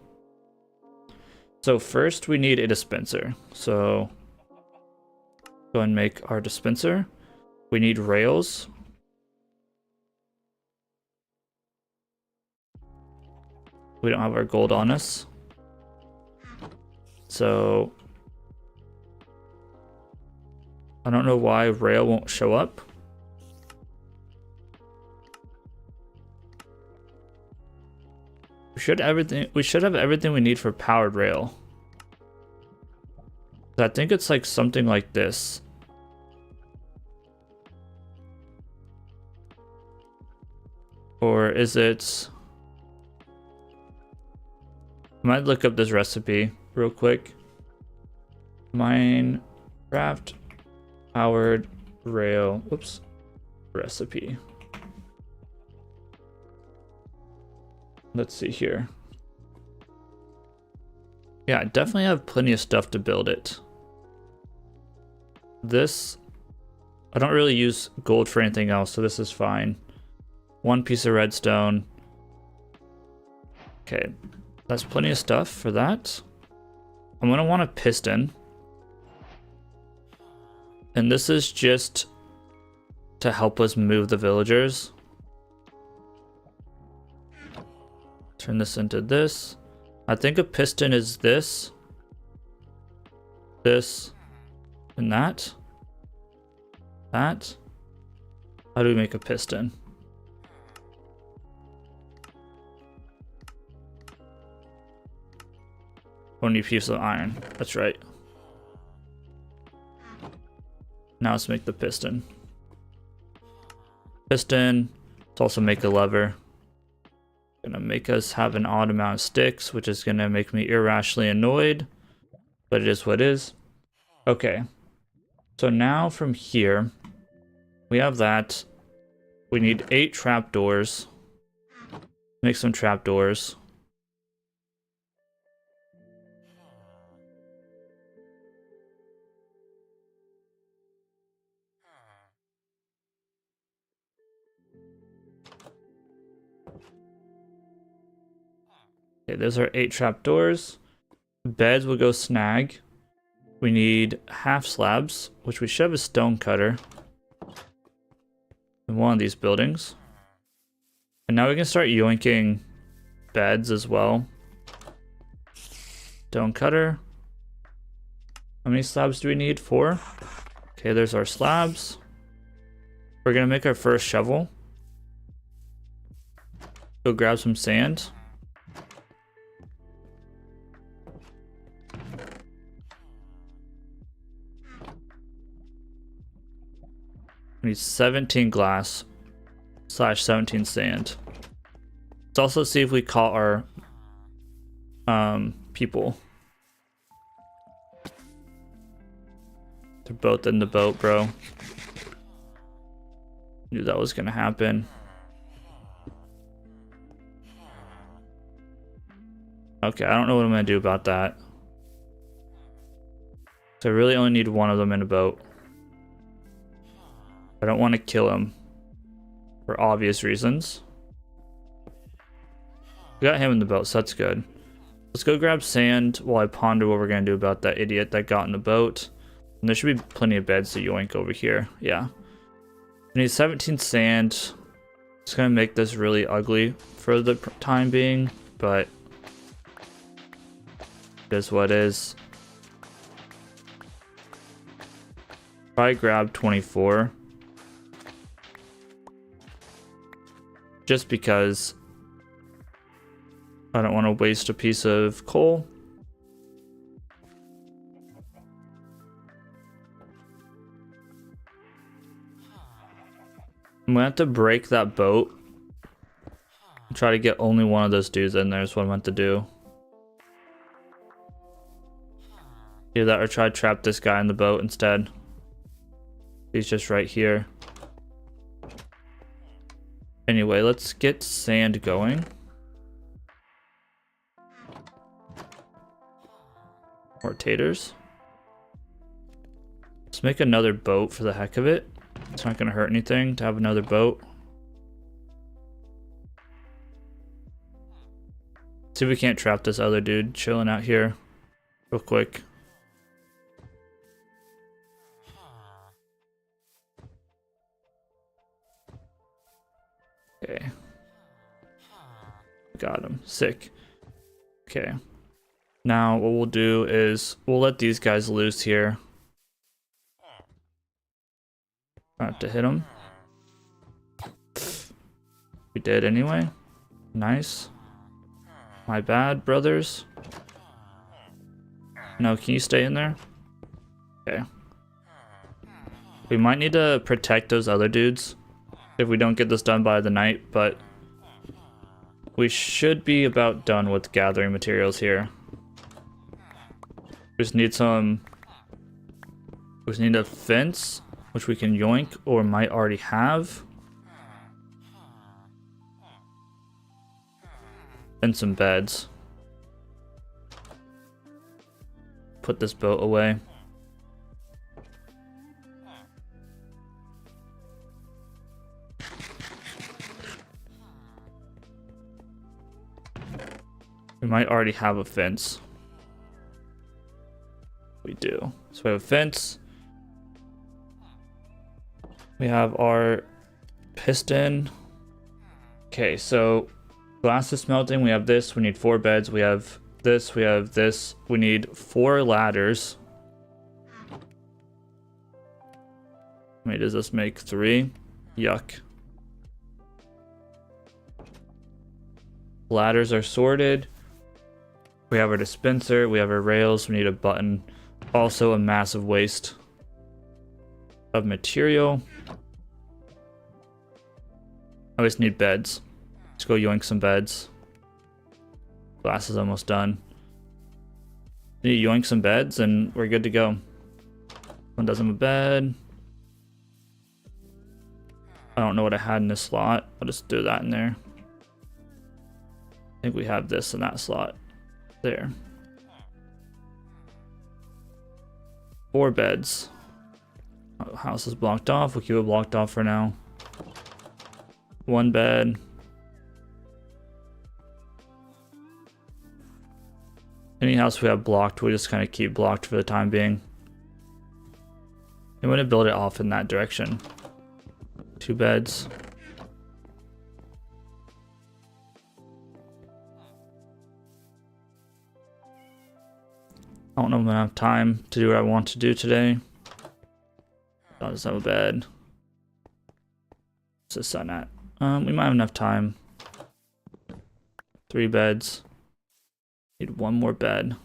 So first we need a dispenser. So go and make our dispenser. We need rails. We don't have our gold on us. So I don't know why rail won't show up. We should have everything we need for powered rail. I think it's like something like this. Or is it? I might look up this recipe real quick. Minecraft powered rail, whoops, recipe. Let's see here. Yeah, I definitely have plenty of stuff to build it. This, I don't really use gold for anything else, so this is fine. 1 piece of redstone. Okay, that's plenty of stuff for that. I'm gonna want a piston. And this is just to help us move the villagers. Turn this into this. I think a piston is this, and that. That. How do we make a piston? Only piece of iron. That's right. Now let's make the piston. Piston. Let's also make a lever. Gonna make us have an odd amount of sticks, which is gonna make me irrationally annoyed, but it is what it is. Okay. So now from here, we have that. We need 8 trapdoors. Make some trapdoors. Okay, those are 8 trapdoors. Beds will go snag. We need half slabs, which we should have a stone cutter. in one of these buildings. And now we can start yoinking beds as well. Stone cutter. How many slabs do we need? 4. Okay, there's our slabs. We're gonna make our first shovel. Go grab some sand. We need 17 glass / 17 sand. Let's also see if we caught our people. They're both in the boat, bro. Knew that was gonna happen. Okay, I don't know what I'm gonna do about that. So I really only need one of them in a boat. I don't want to kill him for obvious reasons. We got him in the boat, so that's good. Let's go grab sand while I ponder what we're gonna do about that idiot that got in the boat. And there should be plenty of beds to yoink over here. Yeah. We need 17 sand. It's gonna make this really ugly for the time being, but it is what it is. Probably grab 24. Just because I don't want to waste a piece of coal. I'm gonna have to break that boat and try to get only one of those dudes in there is what I'm meant to do. Do that or try to trap this guy in the boat instead. He's just right here. Anyway, let's get sand going. More taters. Let's make another boat for the heck of it. It's not gonna hurt anything to have another boat. See if we can't trap this other dude chilling out here real quick. Okay. Got him. Sick. Okay. Now what we'll do is we'll let these guys loose here. I have to hit them. We did anyway. Nice. My bad, brothers. No, can you stay in there? Okay. We might need to protect those other dudes if we don't get this done by the night, but we should be about done with gathering materials here. We just need a fence, which we can yoink or might already have. And some beds. Put this boat away. We might already have a fence. We do. So we have a fence. We have our piston. Okay, so glass is smelting. We have this. We need 4 beds. We have this. We have this. We need 4 ladders. How many does this make? 3? Yuck. Ladders are sorted. We have our dispenser. We have our rails. We need a button. Also a massive waste of material. I just need beds. Let's go yoink some beds. Glass is almost done. Need to yoink some beds and we're good to go. One doesn't have a bed. I don't know what I had in this slot. I'll just do that in there. I think we have this in that slot. There. 4 beds. Oh, house is blocked off. We'll keep it blocked off for now. 1 bed. Any house we have blocked, we just kind of keep blocked for the time being. I'm going to build it off in that direction. 2 beds. I don't know if I'm gonna have time to do what I want to do today. I'll just have a bed. What's the sun at? We might have enough time. 3 beds. Need 1 more bed.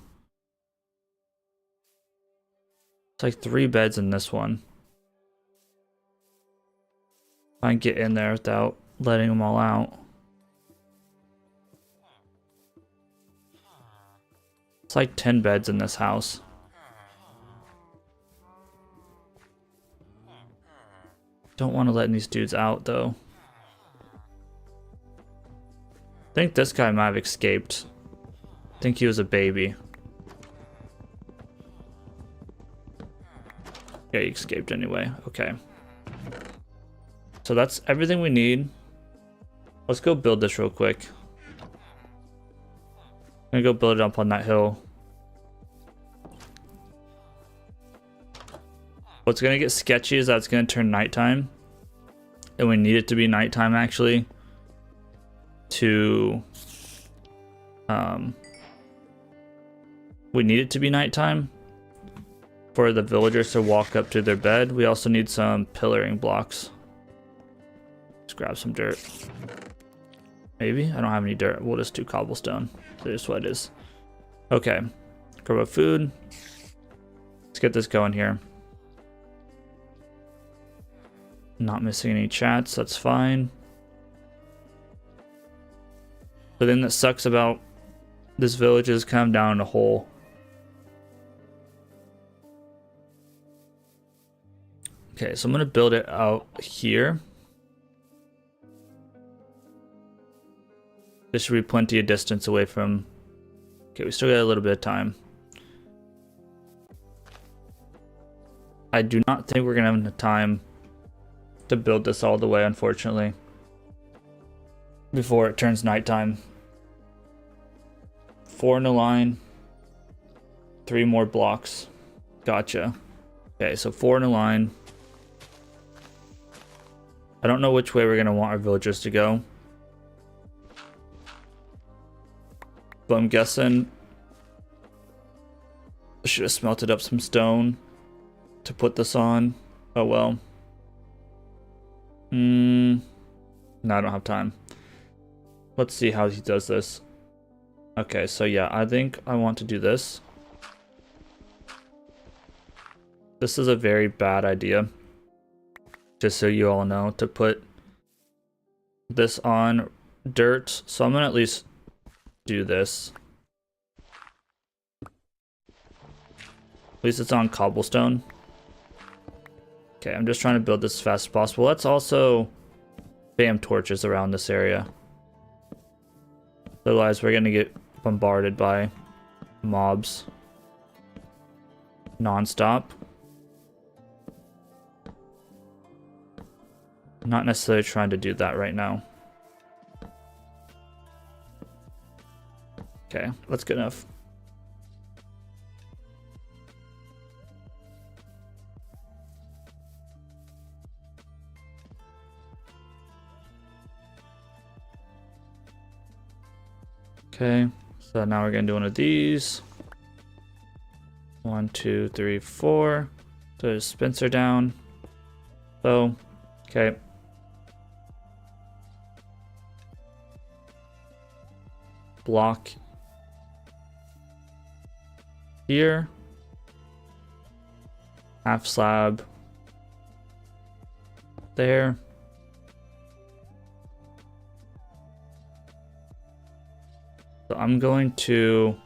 It's like 3 beds in this one. I can get in there without letting them all out. It's like 10 beds in this house. Don't want to let these dudes out though. I think this guy might have escaped. I think he was a baby. Yeah, he escaped anyway. Okay. So that's everything we need. Let's go build this real quick. I'm gonna go build it up on that hill. What's gonna get sketchy is that it's gonna turn nighttime. And we need it to be nighttime actually. We need it to be nighttime for the villagers to walk up to their bed. We also need some pillaring blocks. Let's grab some dirt. Maybe? I don't have any dirt. We'll just do cobblestone. So just what it is. Okay. Grab up food. Let's get this going here. Not missing any chats. That's fine. The thing that sucks about this village is kind of down in a hole. Okay, so I'm going to build it out here. This should be plenty of distance away from... Okay, we still got a little bit of time. I do not think we're going to have enough time to build this all the way, unfortunately, before it turns nighttime. 4 in a line. 3 more blocks. Gotcha. Okay, so 4 in a line. I don't know which way we're going to want our villagers to go. But I'm guessing I should have smelted up some stone to put this on. Oh well. No, I don't have time. Let's see how he does this. Okay, so yeah, I think I want to do this. This is a very bad idea. Just so you all know, to put this on dirt. So I'm gonna at least do this. At least it's on cobblestone. Okay, I'm just trying to build this as fast as possible. Let's also spam torches around this area. Otherwise, we're gonna get bombarded by mobs non-stop. Not necessarily trying to do that right now. Okay, that's good enough. Okay, so now we're gonna do one of these. 1, 2, 3, 4. So dispenser down. So, okay. Block here. Half slab there. So I'm going to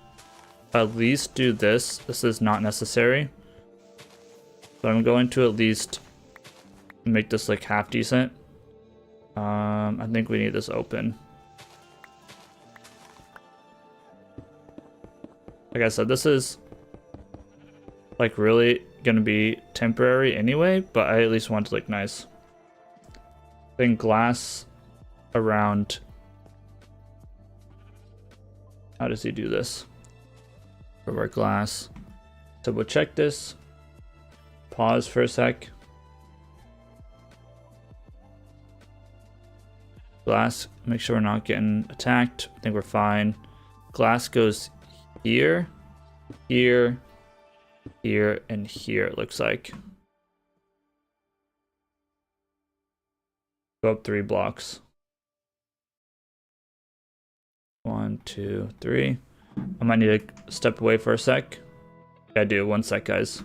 at least do this. This is not necessary. But I'm going to at least make this like half decent. I think we need this open. Like I said, this is like really gonna be temporary anyway, but I at least want it to look nice. Then glass around. How does he do this? Rubber glass. So we'll check this. Pause for a sec. Glass, make sure we're not getting attacked. I think we're fine. Glass goes here, here, here, and here, it looks like. Go up 3 blocks. 1, 2, 3. I might need to step away for a sec. I do. 1 sec, guys.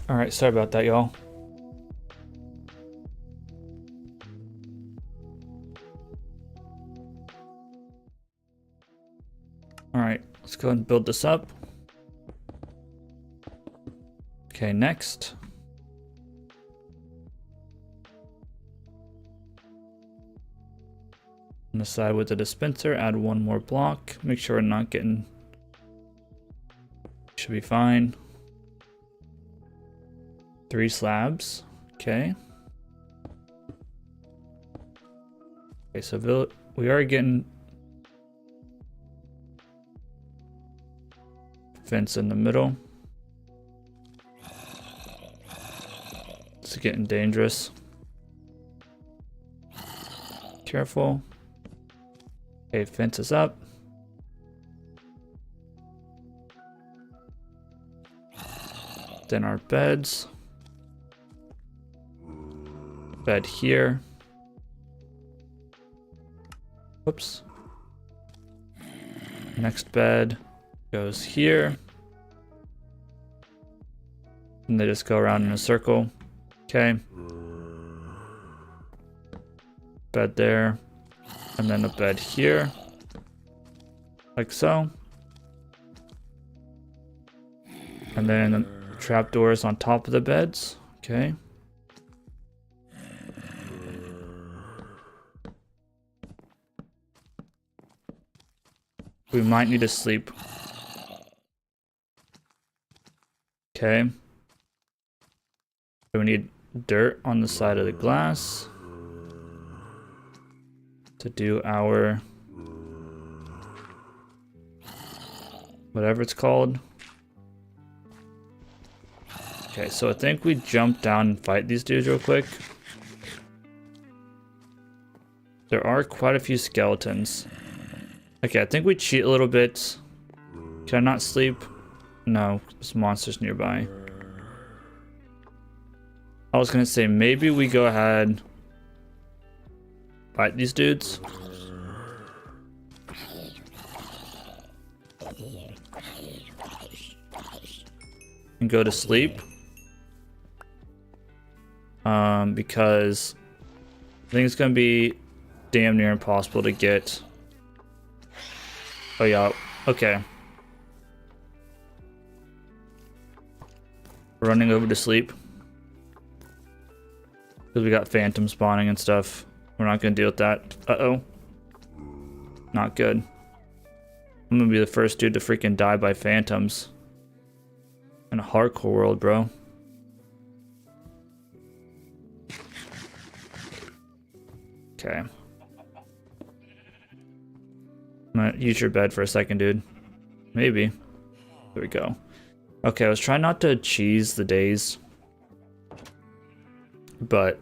Alright, sorry about that, y'all. Alright, let's go ahead and build this up. Okay, next. On the side with the dispenser, add 1 more block. Make sure we're not getting... Should be fine. 3 slabs. Okay. Okay, so we are getting fence in the middle. This is getting dangerous. Careful. Okay, fence is up. Then our beds. Bed here. Whoops. Next bed goes here. And they just go around in a circle. Okay. Bed there. And then a bed here. Like so. And then trapdoors on top of the beds. Okay. We might need to sleep. Okay. So we need dirt on the side of the glass to do our whatever it's called. Okay, so I think we jump down and fight these dudes real quick. There are quite a few skeletons. Okay, I think we cheat a little bit. Can I not sleep? No, there's monsters nearby. I was gonna say maybe we go ahead, fight these dudes. And go to sleep. Because I think it's gonna be damn near impossible to get. Oh yeah, okay. We're running over to sleep. Because we got phantom spawning and stuff. We're not gonna deal with that. Uh-oh. Not good. I'm gonna be the first dude to freaking die by phantoms. In a hardcore world, bro. Okay. I'm gonna use your bed for a second, dude. Maybe. There we go. Okay, I was trying not to cheese the days. But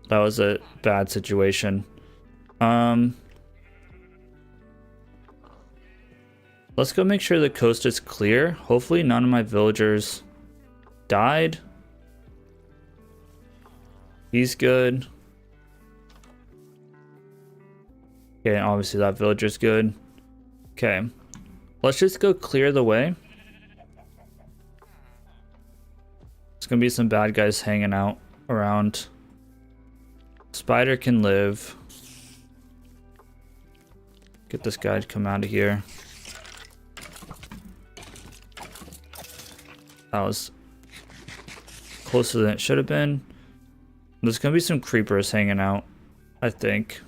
that was a bad situation. Let's go make sure the coast is clear. Hopefully none of my villagers died. He's good. Okay, and obviously that villager's good. Okay. Let's just go clear the way. There's gonna be some bad guys hanging out around. Spider can live. Get this guy to come out of here. That was closer than it should have been. There's gonna be some creepers hanging out, I think.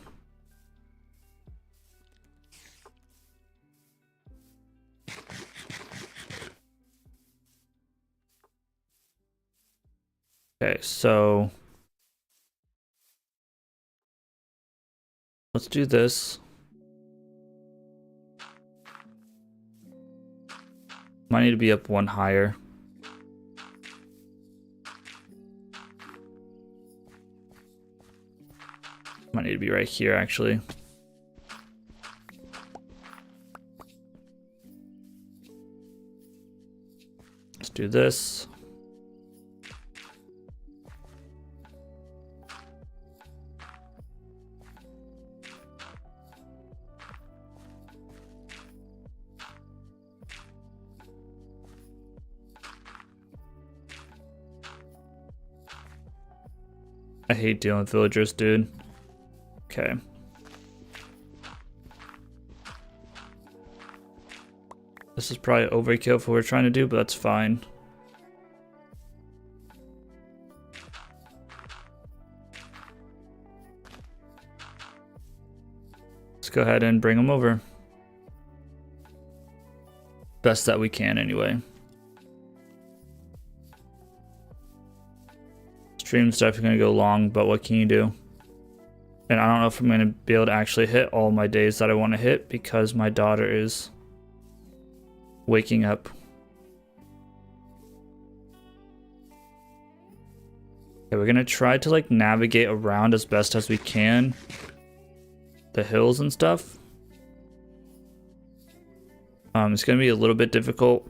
Okay, so let's do this. Might need to be up one higher. Might need to be right here, actually. Let's do this. I hate dealing with villagers, dude. Okay. This is probably overkill for what we're trying to do, but that's fine. Let's go ahead and bring them over. Best that we can, anyway. Stream's definitely going to go long, but what can you do? And I don't know if I'm going to be able to actually hit all my days that I want to hit because my daughter is waking up Okay, we're gonna try to like navigate around as best as we can the hills and stuff. It's gonna be a little bit difficult,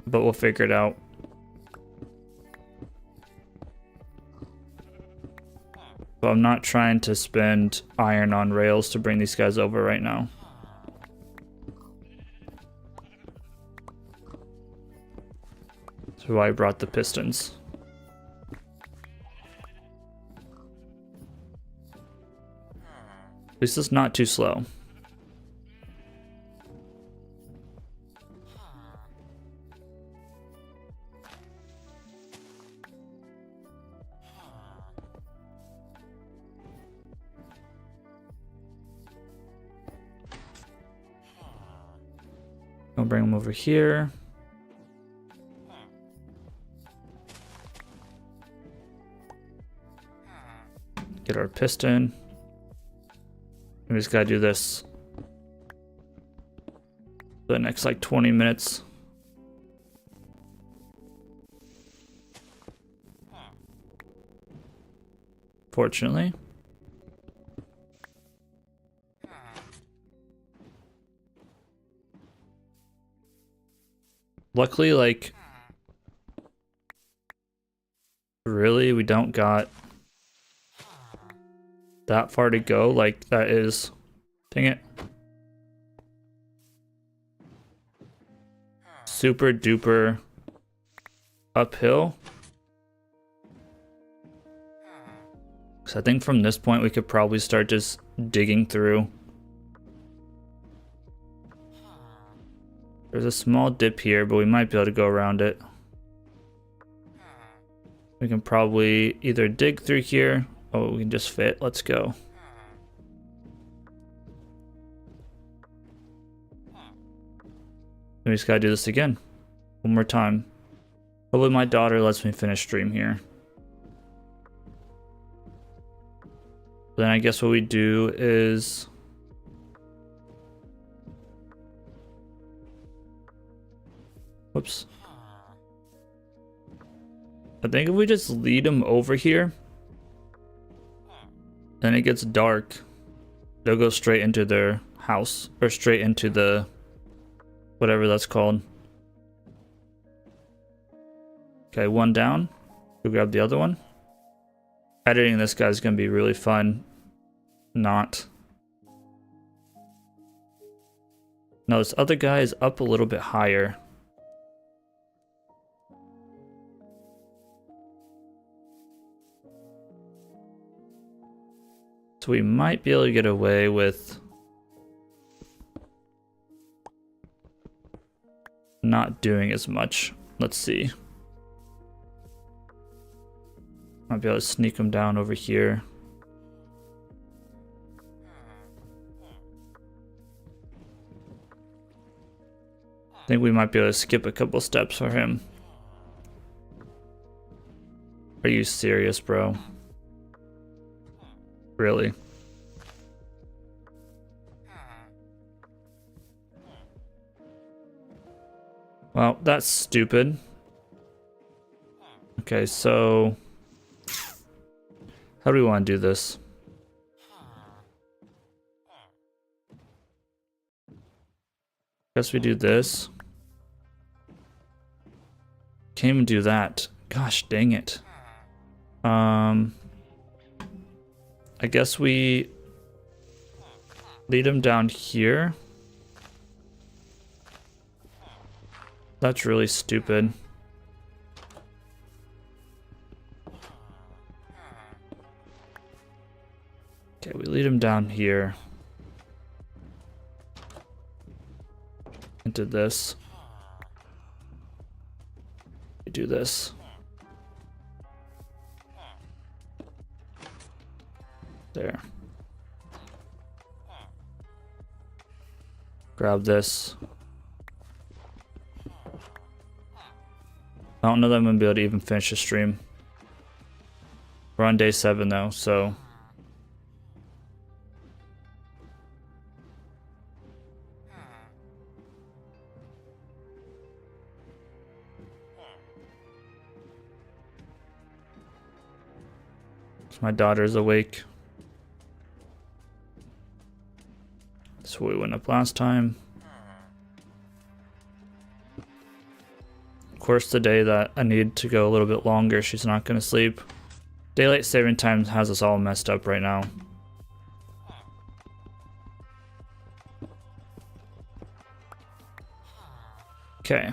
but we'll figure it out. So I'm not trying to spend iron on rails to bring these guys over right now. That's why I brought the pistons. At least it's not too slow. I'll bring them over here. Get our piston. We just gotta do this for the next like 20 minutes. Fortunately. Luckily, like, really, we don't got that far to go. Like, that is, dang it, super duper uphill. So I think from this point we could probably start just digging through. There's a small dip here, but we might be able to go around it. We can probably either dig through here. Oh, we can just fit. Let's go. We just gotta do this again. One more time. Hopefully my daughter lets me finish stream here. Then I guess what we do is... Whoops. I think if we just lead them over here, then it gets dark. They'll go straight into their house, or straight into the... whatever that's called. Okay, one down. We'll grab the other one. Editing this guy's gonna be really fun. Not. No, this other guy is up a little bit higher. So we might be able to get away with not doing as much. Let's see. Might be able to sneak them down over here. I think we might be able to skip a couple steps for him. Are you serious, bro? Really? Well, that's stupid. Okay, so... how do we want to do this? Guess we do this. Can't even do that. Gosh, dang it. I guess we lead him down here. That's really stupid. Okay, we lead him down here. Into this. We do this. There. Grab this. I don't know that I'm gonna be able to even finish the stream. We're on day 7 though, so. So my daughter's awake. So we went up last time. Of course, the day that I need to go a little bit longer, she's not going to sleep. Daylight saving time has us all messed up right now. Okay.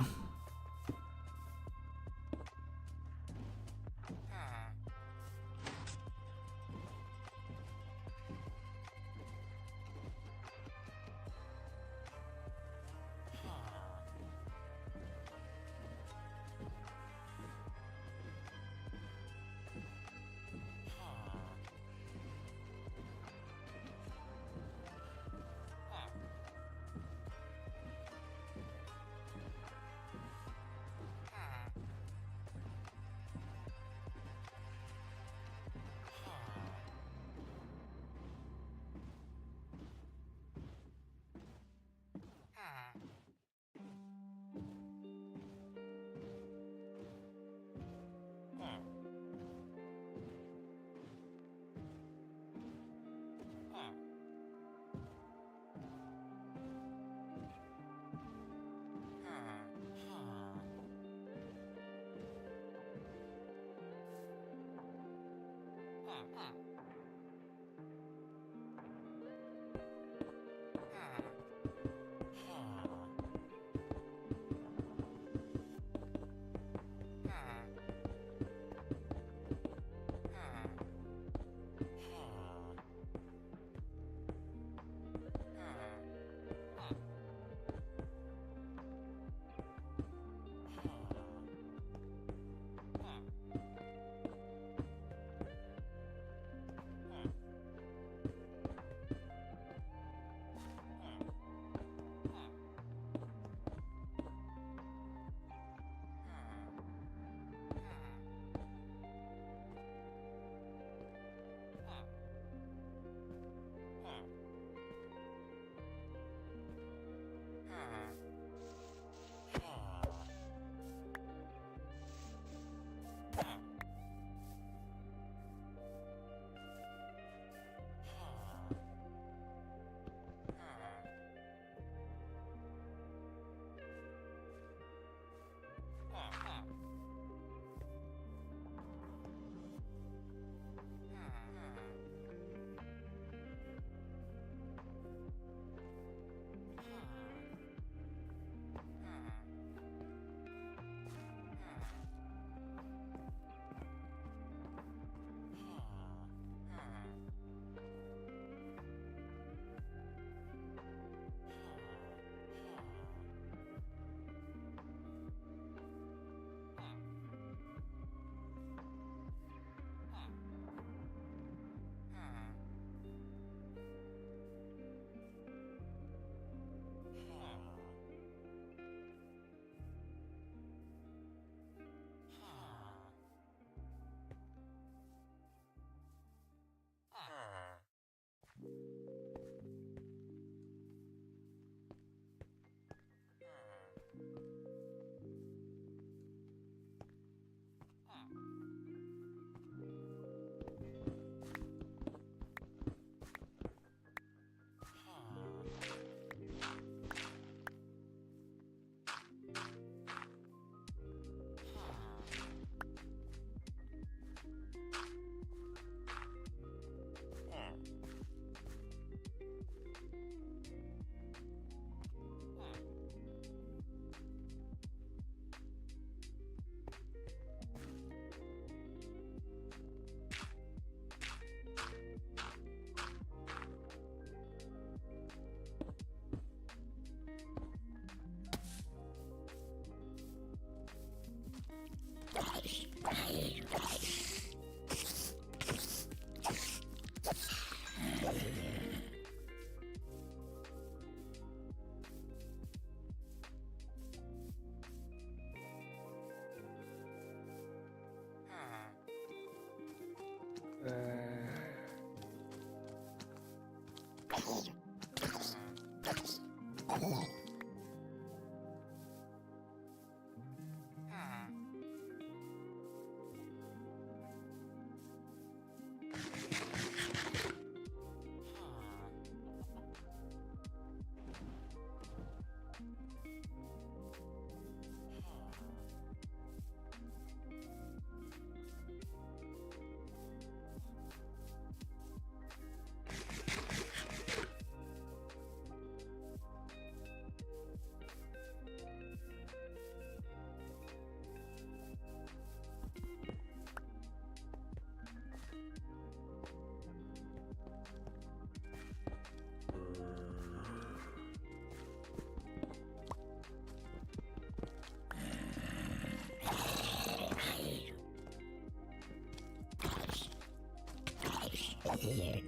weird.